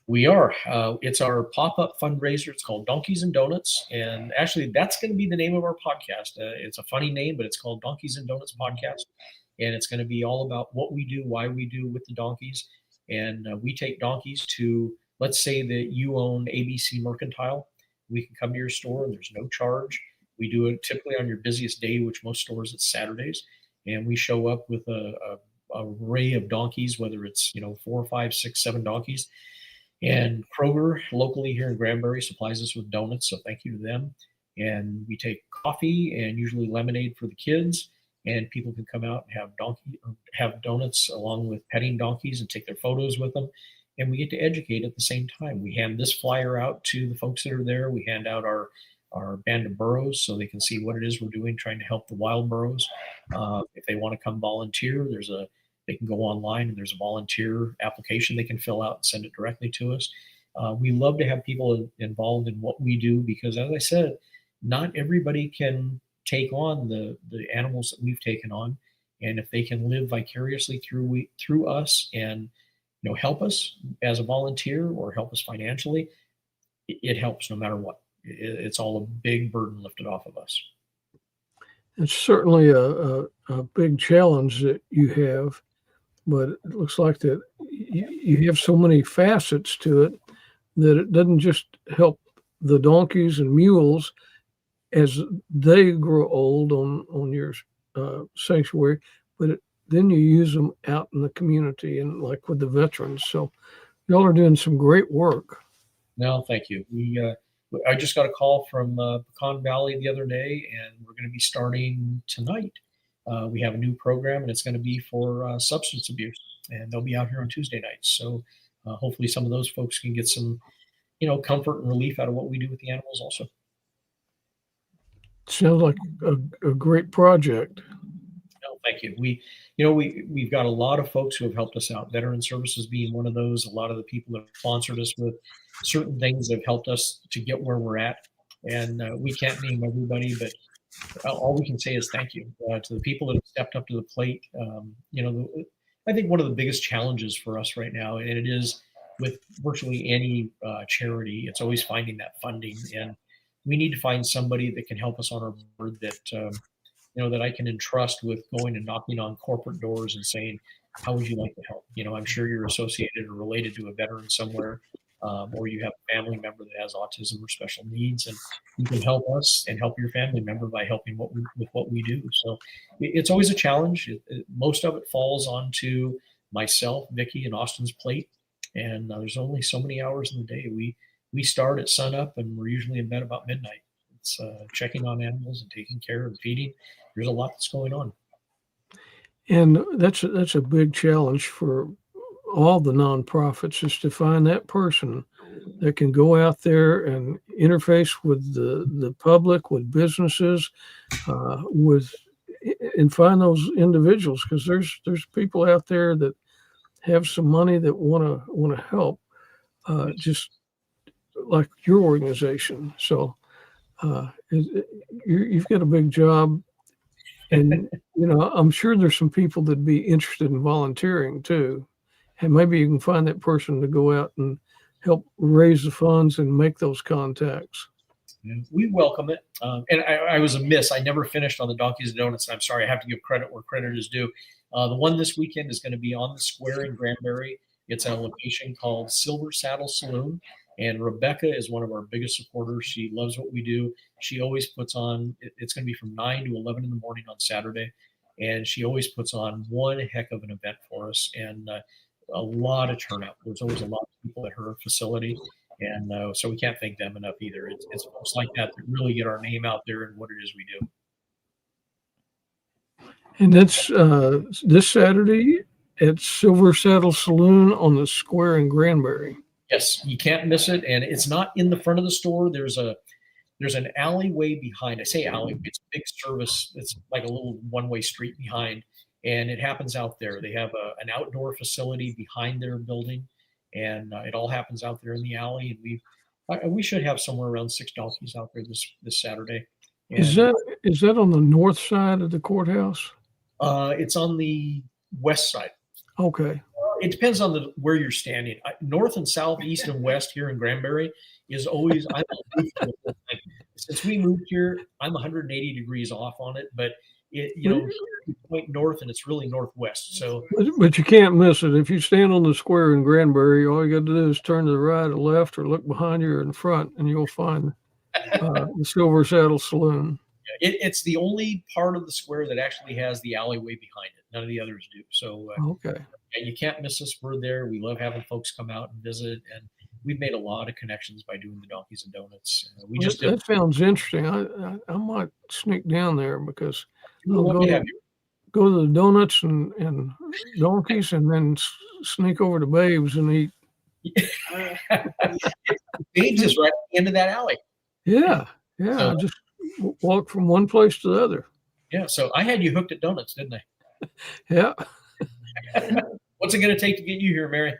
[SPEAKER 3] We are. It's our pop-up fundraiser. It's called Donkeys and Donuts. And actually, that's going to be the name of our podcast. It's a funny name, but it's called Donkeys and Donuts Podcast. And it's going to be all about what we do, why we do with the donkeys. And we take donkeys to, let's say that you own ABC Mercantile. We can come to your store and there's no charge. We do it typically on your busiest day, which most stores it's Saturdays. And we show up with a array of donkeys, whether it's 4, 5, 6, 7 donkeys. And Kroger locally here in Granbury supplies us with donuts, so thank you to them. And we take coffee and usually lemonade for the kids, and people can come out and have donuts along with petting donkeys and take their photos with them. And we get to educate at the same time. We hand this flyer out to the folks that are there. We hand out our band of burros so they can see what it is we're doing, trying to help the wild burros. If they want to come volunteer, they can go online and there's a volunteer application they can fill out and send it directly to us. We love to have people involved in what we do, because as I said, not everybody can take on the animals that we've taken on. And if they can live vicariously through us and help us as a volunteer or help us financially, it helps no matter what. It's all a big burden lifted off of us.
[SPEAKER 1] It's certainly a big challenge that you have, but it looks like that you have so many facets to it that it doesn't just help the donkeys and mules as they grow old on your sanctuary, but then you use them out in the community and like with the veterans. So y'all are doing some great work.
[SPEAKER 3] No, thank you. I just got a call from Pecan Valley the other day, and we're going to be starting tonight. We have a new program, and it's going to be for substance abuse, and they'll be out here on Tuesday nights. So hopefully some of those folks can get some, comfort and relief out of what we do with the animals also.
[SPEAKER 1] Sounds like a great project.
[SPEAKER 3] No, thank you. We've got a lot of folks who have helped us out, Veteran Services being one of those. A lot of the people that have sponsored us with certain things have helped us to get where we're at. And we can't name everybody, but all we can say is thank you to the people that have stepped up to the plate. I think one of the biggest challenges for us right now, and it is with virtually any charity, it's always finding that funding. And we need to find somebody that can help us on our board that that I can entrust with going and knocking on corporate doors and saying, how would you like to help? I'm sure you're associated or related to a veteran somewhere. or you have a family member that has autism or special needs, and you can help us and help your family member by helping with what we do. So it's always a challenge. Most of it falls onto myself, Vicki, and Austin's plate. And there's only so many hours in the day. We start at sunup, and we're usually in bed about midnight. It's checking on animals and taking care and feeding. There's a lot that's going on.
[SPEAKER 1] And that's a big challenge for all the nonprofits, is to find that person that can go out there and interface with the public, with businesses, and find those individuals, because there's people out there that have some money that want to help, just like your organization. So you've got a big job, and I'm sure there's some people that'd be interested in volunteering too, and maybe you can find that person to go out and help raise the funds and make those contacts.
[SPEAKER 3] We welcome it. And I was amiss. I never finished on the Donkeys and Donuts. And I'm sorry. I have to give credit where credit is due. The one this weekend is going to be on the square in Granbury. It's at a location called Silver Saddle Saloon. And Rebecca is one of our biggest supporters. She loves what we do. She always puts on, it's going to be from 9 to 11 in the morning on Saturday. And she always puts on one heck of an event for us, and a lot of turnout. There's always a lot of people at her facility. And so we can't thank them enough either. It's folks like that that really get our name out there and what it is we do.
[SPEAKER 1] And that's this Saturday at Silver Saddle Saloon on the square in Granbury.
[SPEAKER 3] Yes, you can't miss it. And it's not in the front of the store. There's an alleyway behind. I say alley, it's a big service. It's like a little one-way street behind, and it happens out there. They have an outdoor facility behind their building, and it all happens out there in the alley. And we should have somewhere around 6 donkeys out there this Saturday. And,
[SPEAKER 1] is that on the north side of the courthouse?
[SPEAKER 3] It's on the west side.
[SPEAKER 1] Okay.
[SPEAKER 3] It depends on where you're standing. North and south, east and west here in Granbury is always. Since we moved here, I'm 180 degrees off on it, but you point north and it's really northwest. So,
[SPEAKER 1] but you can't miss it. If you stand on the square in Granbury, all you got to do is turn to the right or left, or look behind you or in front, and you'll find the Silver Saddle Saloon.
[SPEAKER 3] It's the only part of the square that actually has the alleyway behind it. None of the others do. So,
[SPEAKER 1] okay.
[SPEAKER 3] And you can't miss us. We're there. We love having folks come out and visit, and we've made a lot of connections by doing the Donkeys and Donuts.
[SPEAKER 1] That sounds interesting. I might sneak down there, because I'll go to the donuts and donkeys, and then sneak over to Babes and eat.
[SPEAKER 3] Babes is right at the end of that alley.
[SPEAKER 1] Yeah. So, I just walk from one place to the other.
[SPEAKER 3] Yeah. So I had you hooked at donuts, didn't I?
[SPEAKER 1] Yeah.
[SPEAKER 3] What's it going to take to get you here, Mary?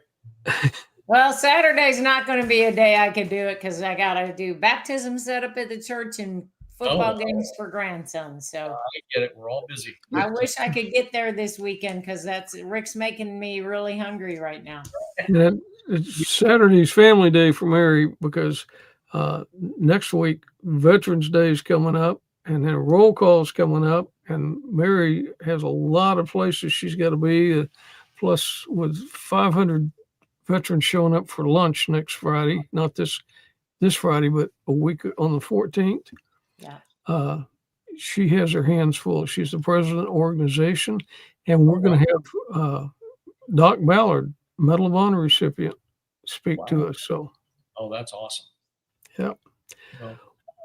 [SPEAKER 2] Well, Saturday's not going to be a day I could do it, because I got to do baptism set up at the church and football games for grandson. So
[SPEAKER 3] I get it. We're all busy.
[SPEAKER 2] I wish I could get there this weekend, because Rick's making me really hungry right now.
[SPEAKER 1] It's Saturday's family day for Mary, because next week Veterans Day is coming up, and then roll call is coming up, and Mary has a lot of places she's got to be. Plus, with 500 veterans showing up for lunch next Friday, not this Friday, but a week on the 14th.
[SPEAKER 2] Yeah.
[SPEAKER 1] She has her hands full. She's the president of the organization, and we're going to have Doc Ballard, Medal of Honor recipient, speak to us. So.
[SPEAKER 3] Oh, that's awesome.
[SPEAKER 1] Yeah.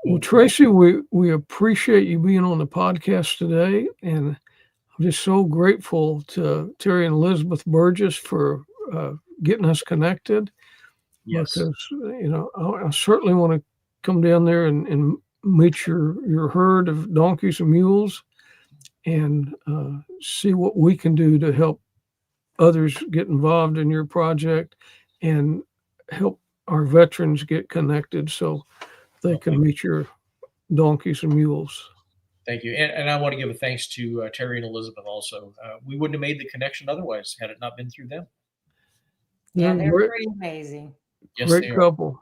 [SPEAKER 1] Well, Tracy, we appreciate you being on the podcast today, and I'm just so grateful to Terry and Elizabeth Burgess for getting us connected.
[SPEAKER 3] Yes.
[SPEAKER 1] Because I certainly want to come down there and meet your herd of donkeys and mules, and see what we can do to help others get involved in your project and help our veterans get connected so they can meet your donkeys and mules.
[SPEAKER 3] Thank you. And I want to give a thanks to Terry and Elizabeth also. We wouldn't have made the connection otherwise had it not been through them.
[SPEAKER 2] Yeah, they're pretty amazing.
[SPEAKER 3] Yes,
[SPEAKER 1] great couple.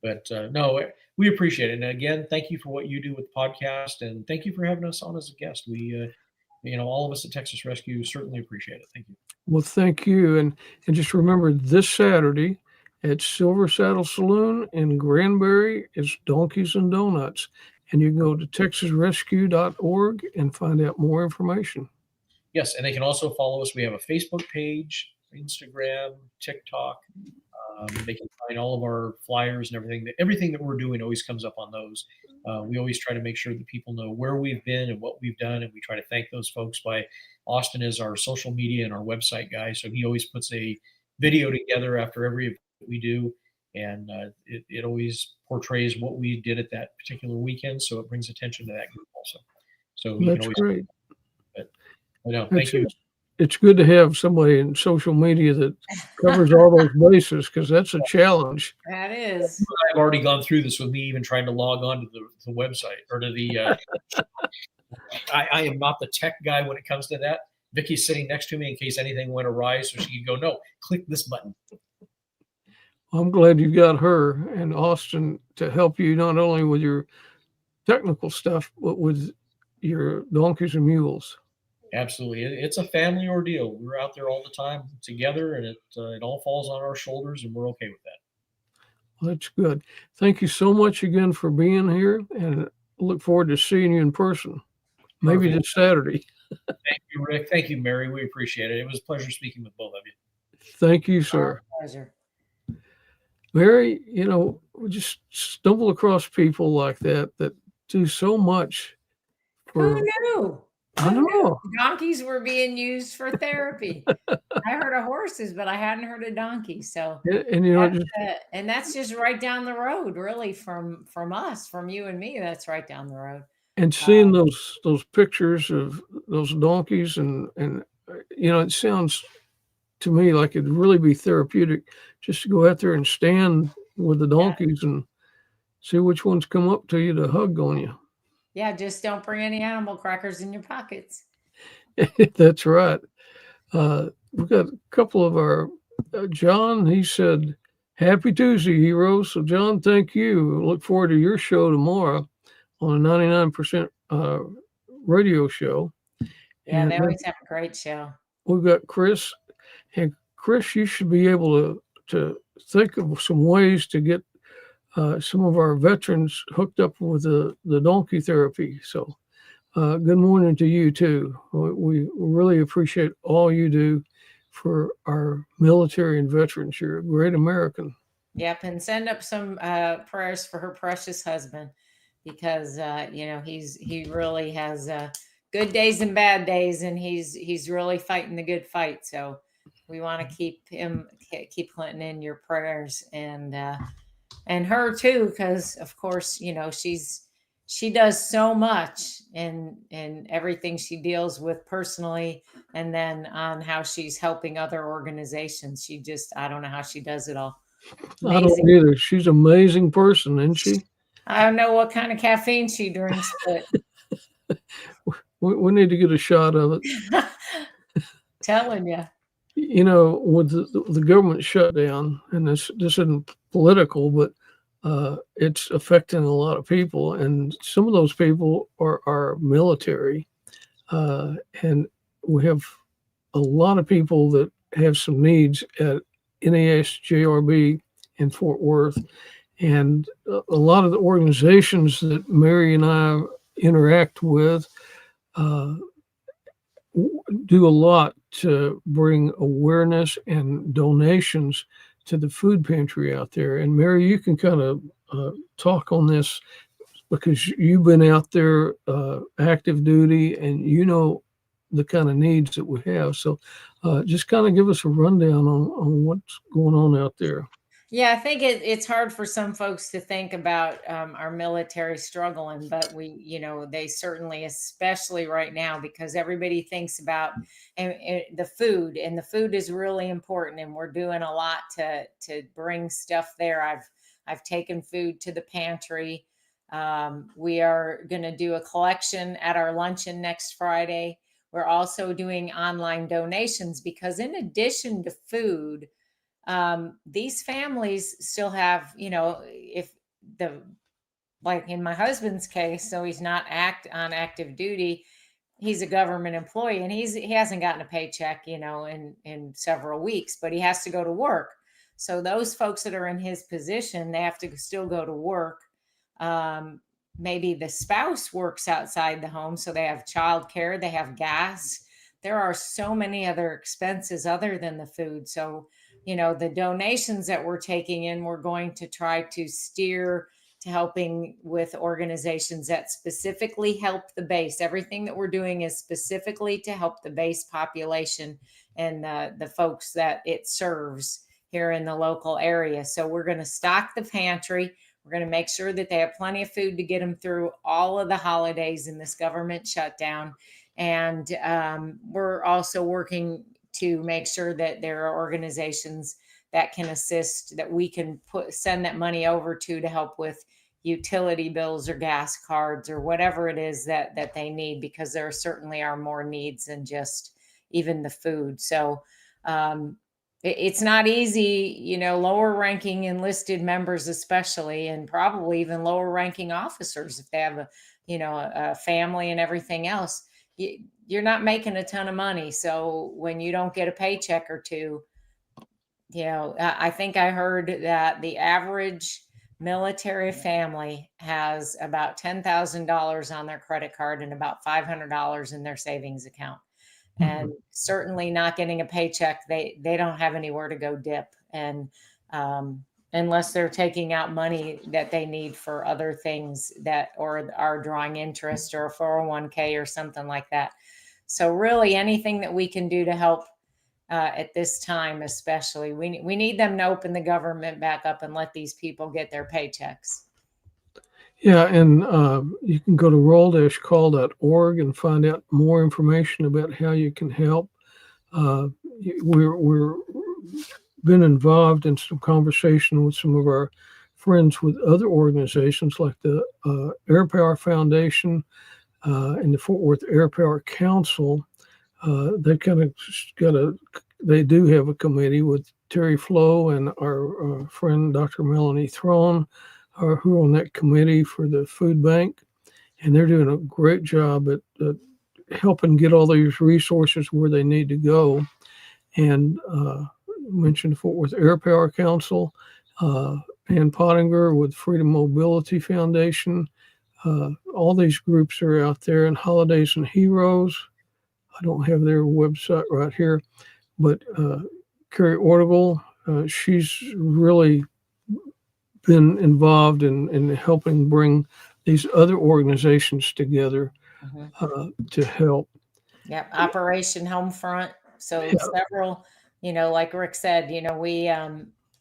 [SPEAKER 3] But no, we appreciate it. And again, thank you for what you do with the podcast, and thank you for having us on as a guest. We, all of us at Texas Rescue certainly appreciate it. Thank you.
[SPEAKER 1] Well, thank you. And just remember, this Saturday At Silver Saddle Saloon in Granbury, it's Donkeys and Donuts. And you can go to texasrescue.org and find out more information.
[SPEAKER 3] Yes, and they can also follow us. We have a Facebook page, Instagram, TikTok. They can find all of our flyers and everything. Everything that we're doing always comes up on those. We always try to make sure that people know where we've been and what we've done, and we try to thank those folks. By Austin is our social media and our website guy, so he always puts a video together after every event we do, and it always portrays what we did at that particular weekend, so it brings attention to that group also. So you can
[SPEAKER 1] That's
[SPEAKER 3] always.
[SPEAKER 1] great.
[SPEAKER 3] But no, thank you.
[SPEAKER 1] It's good to have somebody in social media that covers all those bases, because that's a challenge.
[SPEAKER 2] That is.
[SPEAKER 3] I've already gone through this with me even trying to log on to the website or to the. I am not the tech guy when it comes to that. Vicky's sitting next to me in case anything went awry, so she can go, no, click this button.
[SPEAKER 1] I'm glad you got her and Austin to help you not only with your technical stuff, but with your donkeys and mules.
[SPEAKER 3] Absolutely. It's a family ordeal. We're out there all the time together, and it all falls on our shoulders, and we're okay with that.
[SPEAKER 1] Well, that's good. Thank you so much again for being here, and look forward to seeing you in person, maybe
[SPEAKER 3] Perfect.
[SPEAKER 1] this Saturday.
[SPEAKER 3] Thank you, Rick. Thank you, Mary. We appreciate it. It was a pleasure speaking with both of you.
[SPEAKER 1] Thank you, sir.
[SPEAKER 2] Our pleasure.
[SPEAKER 1] Mary, we just stumble across people like that do so much
[SPEAKER 2] Who
[SPEAKER 1] for,
[SPEAKER 2] knew?
[SPEAKER 1] I don't know.
[SPEAKER 2] Donkeys were being used for therapy. I heard of horses, but I hadn't heard of donkeys. So,
[SPEAKER 1] And
[SPEAKER 2] and that's just right down the road, really, from us, from you and me. That's right down the road.
[SPEAKER 1] and seeing those pictures of those donkeys and it sounds to me like it'd really be therapeutic just to go out there and stand with the donkeys and see which ones come up to you to hug on you.
[SPEAKER 2] Yeah, just don't bring any animal crackers in your pockets.
[SPEAKER 1] That's right. We've got a couple of our John. He said, "Happy Tuesday, heroes." So, John, thank you. Look forward to your show tomorrow on a 99% radio show.
[SPEAKER 2] Yeah,
[SPEAKER 1] And
[SPEAKER 2] they always have a great show.
[SPEAKER 1] We've got Chris. And Chris, you should be able to think of some ways to get some of our veterans hooked up with the donkey therapy. So good morning to you too. We really appreciate all you do for our military and veterans. You're a great American.
[SPEAKER 2] Yep, and send up some prayers for her precious husband, because he really has good days and bad days, and he's really fighting the good fight. So we want to keep Clinton in your prayers, and her too, because of course she does so much in everything she deals with personally, and then on how she's helping other organizations. I don't know how she does it all.
[SPEAKER 1] Amazing. I don't either. She's an amazing person, isn't she?
[SPEAKER 2] I don't know what kind of caffeine she drinks, but
[SPEAKER 1] we need to get a shot of it.
[SPEAKER 2] Telling you.
[SPEAKER 1] With the government shutdown, and this isn't political, but it's affecting a lot of people, and some of those people are our military, and we have a lot of people that have some needs at NASJRB in Fort Worth, and a lot of the organizations that Mary and I interact with do a lot to bring awareness and donations to the food pantry out there. And Mary, you can kind of talk on this because you've been out there active duty, and the kind of needs that we have. So just kind of give us a rundown on what's going on out there.
[SPEAKER 2] Yeah, I think it's hard for some folks to think about our military struggling, but they certainly, especially right now, because everybody thinks about the food, and the food is really important, and we're doing a lot to bring stuff there. I've taken food to the pantry. We are going to do a collection at our luncheon next Friday. We're also doing online donations, because in addition to food, these families still have, like in my husband's case, so he's not on active duty. He's a government employee, and he hasn't gotten a paycheck, in several weeks, but he has to go to work. So those folks that are in his position, they have to still go to work. Maybe the spouse works outside the home, so they have childcare, they have gas. There are so many other expenses other than the food. So, the donations that we're taking in, we're going to try to steer to helping with organizations that specifically help the base. Everything that we're doing is specifically to help the base population and the folks that it serves here in the local area. So we're going to stock the pantry. We're going to make sure that they have plenty of food to get them through all of the holidays in this government shutdown. And we're also working to make sure that there are organizations that can assist, that we can send that money over to help with utility bills or gas cards or whatever it is that they need, because there certainly are more needs than just even the food. So it's not easy, lower ranking enlisted members, especially, and probably even lower ranking officers, if they have a family and everything else, you're not making a ton of money. So when you don't get a paycheck or two, I think I heard that the average military family has about $10,000 on their credit card and about $500 in their savings account. And certainly not getting a paycheck, they don't have anywhere to go dip. And unless they're taking out money that they need for other things that, or are drawing interest or a 401k or something like that. So really anything that we can do to help at this time, especially, we need them to open the government back up and let these people get their paychecks.
[SPEAKER 1] Yeah, and you can go to roll-call.org and find out more information about how you can help. We're been involved in some conversation with some of our friends with other organizations like the Air Power Foundation and the Fort Worth Air Power Council. They they do have a committee with Terry Flo and our friend Dr. Melanie Throne, who are on that committee for the food bank, and they're doing a great job at helping get all these resources where they need to go. And mentioned Fort Worth Air Power Council, Ann Pottinger with Freedom Mobility Foundation. All these groups are out there, and Holidays and Heroes. I don't have their website right here, but Carrie Ortegal, she's really been involved in helping bring these other organizations together to help.
[SPEAKER 2] Yep, Operation Homefront. So
[SPEAKER 1] Yeah.
[SPEAKER 2] several, like Rick said,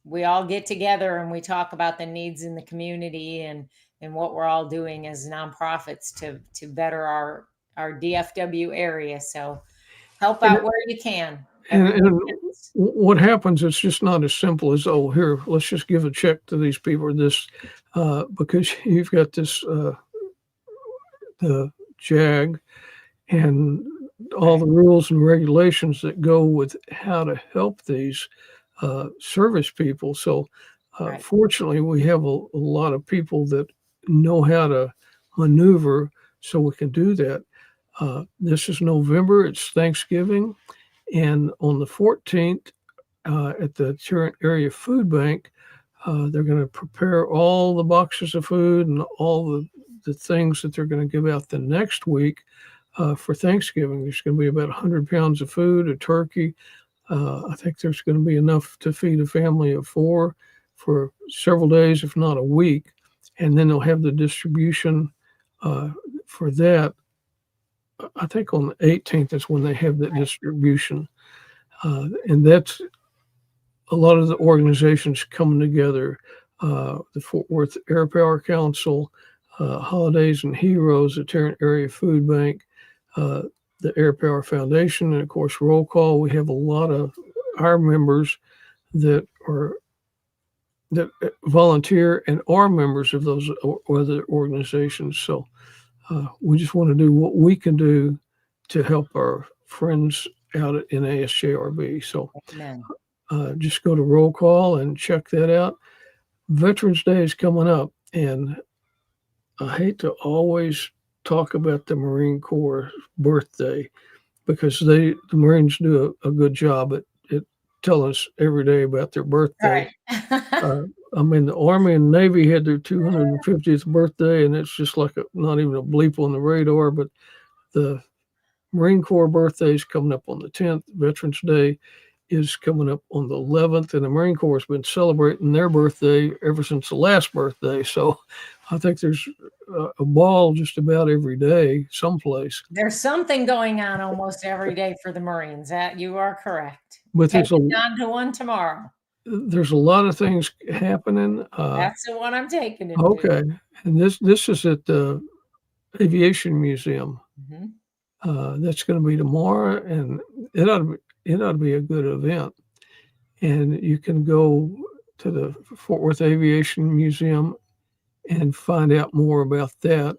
[SPEAKER 2] we all get together and we talk about the needs in the community and what we're all doing as nonprofits to better our DFW area. So help out where you can.
[SPEAKER 1] And what happens, it's just not as simple as, oh, here, let's just give a check to these people, because you've got this, the JAG and all the rules and regulations that go with how to help these service people. So fortunately, we have a lot of people that know how to maneuver so we can do that. This is November, it's Thanksgiving. And on the 14th, at the Tarrant Area Food Bank, they're going to prepare all the boxes of food and all the things that they're going to give out the next week for Thanksgiving. There's going to be about 100 pounds of food, a turkey. I think there's going to be enough to feed a family of 4 for several days, if not a week. And then they'll have the distribution for that. I think on the 18th is when they have that distribution. And that's a lot of the organizations coming together, the Fort Worth Air Power Council, Holidays and Heroes, the Tarrant Area Food Bank, the Air Power Foundation, and of course, Roll Call. We have a lot of our members that volunteer and are members of those other organizations. So we just want to do what we can do to help our friends out in ASJRB. So just go to Roll Call and check that out. Veterans Day is coming up, and I hate to always talk about the Marine Corps birthday because the Marines do a good job at telling us every day about their birthday.
[SPEAKER 2] Right.
[SPEAKER 1] I mean, the Army and Navy had their 250th birthday, and it's just like not even a bleep on the radar. But the Marine Corps birthday is coming up on the 10th. Veterans Day is coming up on the 11th, and the Marine Corps has been celebrating their birthday ever since the last birthday. So I think there's a ball just about every day someplace.
[SPEAKER 2] There's something going on almost every day for the Marines. That you are correct.
[SPEAKER 1] But
[SPEAKER 2] Take it down to one tomorrow.
[SPEAKER 1] there's a lot of things happening.
[SPEAKER 2] That's the one I'm taking it
[SPEAKER 1] Okay, and this is at the Aviation Museum.
[SPEAKER 2] to.
[SPEAKER 1] That's going to be tomorrow, and it ought to be a good event. And you can go to the Fort Worth Aviation Museum and find out more about that.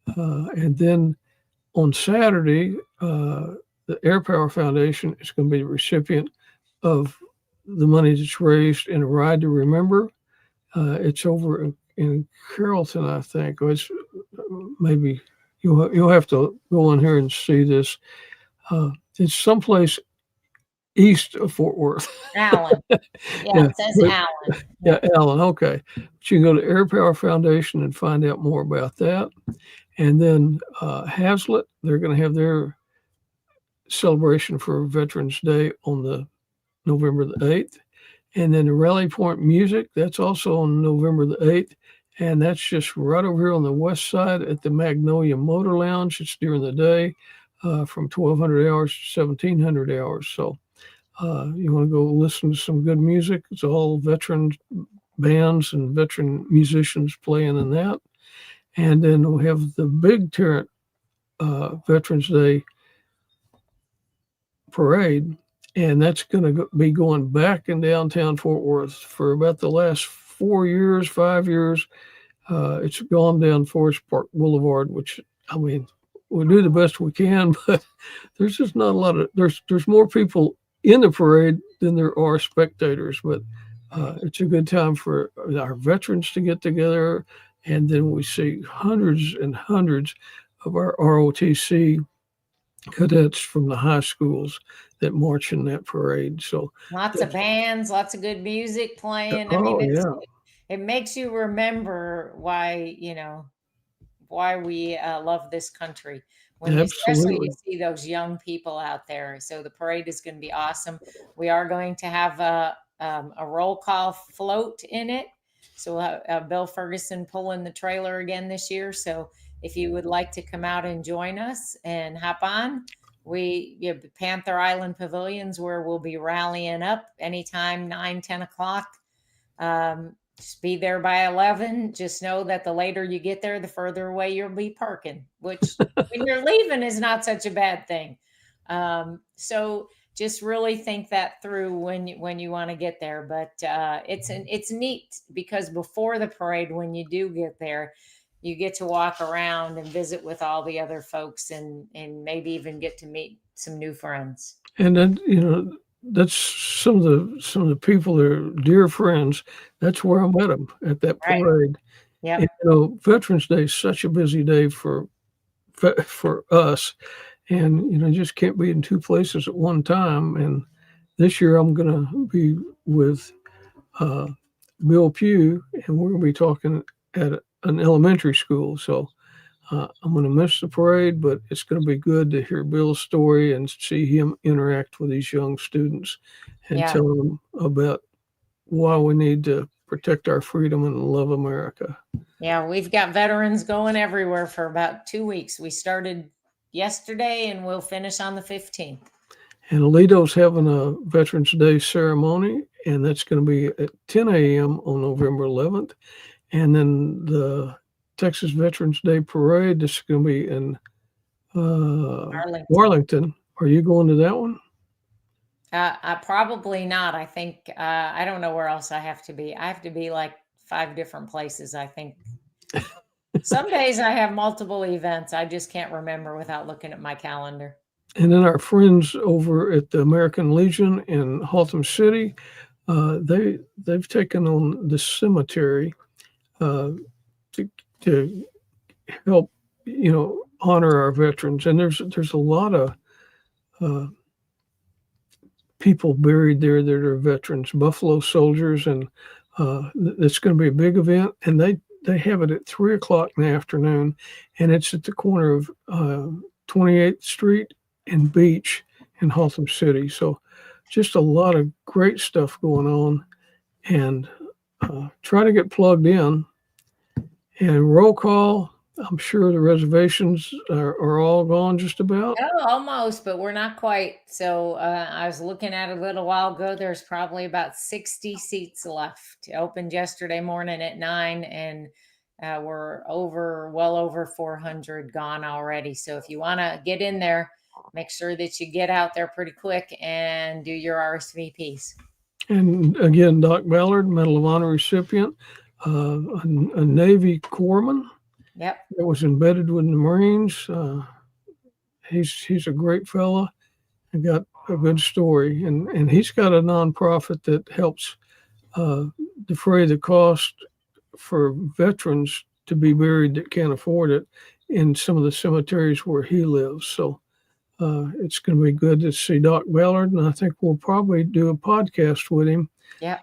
[SPEAKER 1] And then on Saturday, the Air Power Foundation is going to be the recipient of the money that's raised in a Ride to Remember. It's over in Carrollton, I think. Or it's maybe you'll have to go in here and see this. It's someplace east of Fort Worth.
[SPEAKER 2] Allen. Yeah, it says Allen.
[SPEAKER 1] Yeah, Allen. Okay. But you can go to Air Power Foundation and find out more about that. And then Hazlitt, they're going to have their celebration for Veterans Day on the November the 8th. And then the Rally Point Music, that's also on November the 8th. And that's just right over here on the west side at the Magnolia Motor Lounge. It's during the day from 1,200 hours to 1,700 hours. So you want to go listen to some good music. It's all veteran bands and veteran musicians playing in that. And then we'll have the big Tarrant Veterans Day parade. And that's going to be going back in downtown Fort Worth for about the last 5 years. It's gone down Forest Park Boulevard, which, I mean, we'll do the best we can, but there's just not a lot of, there's more people in the parade than there are spectators, but it's a good time for our veterans to get together. And then we see hundreds and hundreds of our ROTC cadets from the high schools that march in that parade. So
[SPEAKER 2] lots of bands, lots of good music playing. I
[SPEAKER 1] Oh,
[SPEAKER 2] mean,
[SPEAKER 1] yeah.
[SPEAKER 2] it makes you remember why, why we love this country. When especially you
[SPEAKER 1] Absolutely.
[SPEAKER 2] see those young people out there. So the parade is going to be awesome. We are going to have a roll call float in it. So we'll have Bill Ferguson pulling the trailer again this year. So if you would like to come out and join us and hop on, we have Panther Island Pavilions where we'll be rallying up anytime 9-10 o'clock. Just be there by 11. Just know that the later you get there, the further away you'll be parking, which when you're leaving is not such a bad thing. So just really think that through when you want to get there. But it's neat because before the parade, when you do get there, you get to walk around and visit with all the other folks and maybe even get to meet some new friends.
[SPEAKER 1] And then, that's some of the people that are dear friends. That's where I met them, at that
[SPEAKER 2] Right.
[SPEAKER 1] parade.
[SPEAKER 2] Yep.
[SPEAKER 1] And, Veterans Day is such a busy day for us, and you just can't be in two places at one time. And this year I'm going to be with Bill Pugh, and we're going to be talking at an elementary school. So I'm going to miss the parade, but it's going to be good to hear Bill's story and see him interact with these young students and
[SPEAKER 2] Yeah.
[SPEAKER 1] tell them about why we need to protect our freedom and love America.
[SPEAKER 2] Yeah, we've got veterans going everywhere for about 2 weeks. We started yesterday and we'll finish on the 15th.
[SPEAKER 1] And Alito's having a Veterans Day ceremony, and that's going to be at 10 a.m. on November 11th. And then the Texas Veterans Day Parade, this is going to be in Arlington. Are you going to that one?
[SPEAKER 2] Probably not. I think, I don't know where else I have to be. I have to be like 5 different places, I think. Some days I have multiple events. I just can't remember without looking at my calendar.
[SPEAKER 1] And then our friends over at the American Legion in Haltom City, they've taken on the cemetery to help, honor our veterans. And there's a lot of people buried there that are veterans, Buffalo soldiers, and it's going to be a big event. And they have it at 3:00 in the afternoon, and it's at the corner of 28th Street and Beach in Haltom City. So just a lot of great stuff going on, and try to get plugged in. And roll call, I'm sure the reservations are all gone just about.
[SPEAKER 2] Oh, almost, but we're not quite. So I was looking at it a little while ago. There's probably about 60 seats left. It opened yesterday morning at 9, and we're well over 400 gone already. So if you want to get in there, make sure that you get out there pretty quick and do your RSVPs.
[SPEAKER 1] And again, Doc Ballard, Medal of Honor recipient, a Navy corpsman.
[SPEAKER 2] Yep.
[SPEAKER 1] That was embedded with the Marines. He's a great fella and got a good story. And he's got a nonprofit that helps defray the cost for veterans to be buried that can't afford it in some of the cemeteries where he lives. So it's going to be good to see Doc Ballard, and I think we'll probably do a podcast with him.
[SPEAKER 2] Yeah.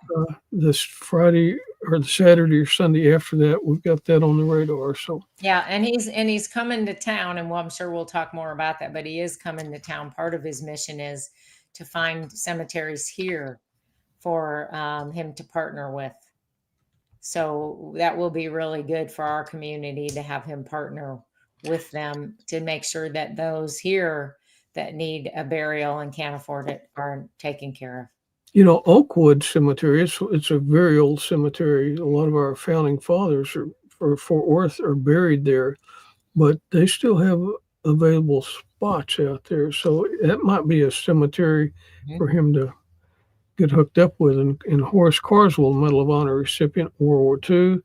[SPEAKER 1] This Friday or the Saturday or Sunday after that. We've got that on the radar. So
[SPEAKER 2] yeah, and he's coming to town, and I'm sure we'll talk more about that. But he is coming to town. Part of his mission is to find cemeteries here for him to partner with. So that will be really good for our community to have him partner with them to make sure that those here that need a burial and can't afford it are taken care of.
[SPEAKER 1] You know, Oakwood Cemetery, it's a very old cemetery. A lot of our founding fathers for Fort Worth are buried there, but they still have available spots out there. So that might be a cemetery for him to get hooked up with. And Horace Carswell, Medal of Honor recipient, World War II,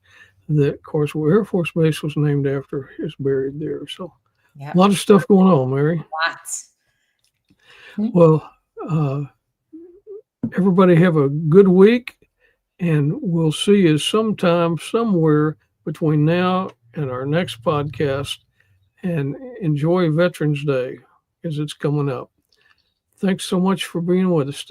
[SPEAKER 1] that Carswell Air Force Base was named after, is buried there. So a lot of stuff going on, Mary.
[SPEAKER 2] Lots.
[SPEAKER 1] Well, everybody have a good week, and we'll see you sometime, somewhere between now and our next podcast, and enjoy Veterans Day as it's coming up. Thanks so much for being with us today.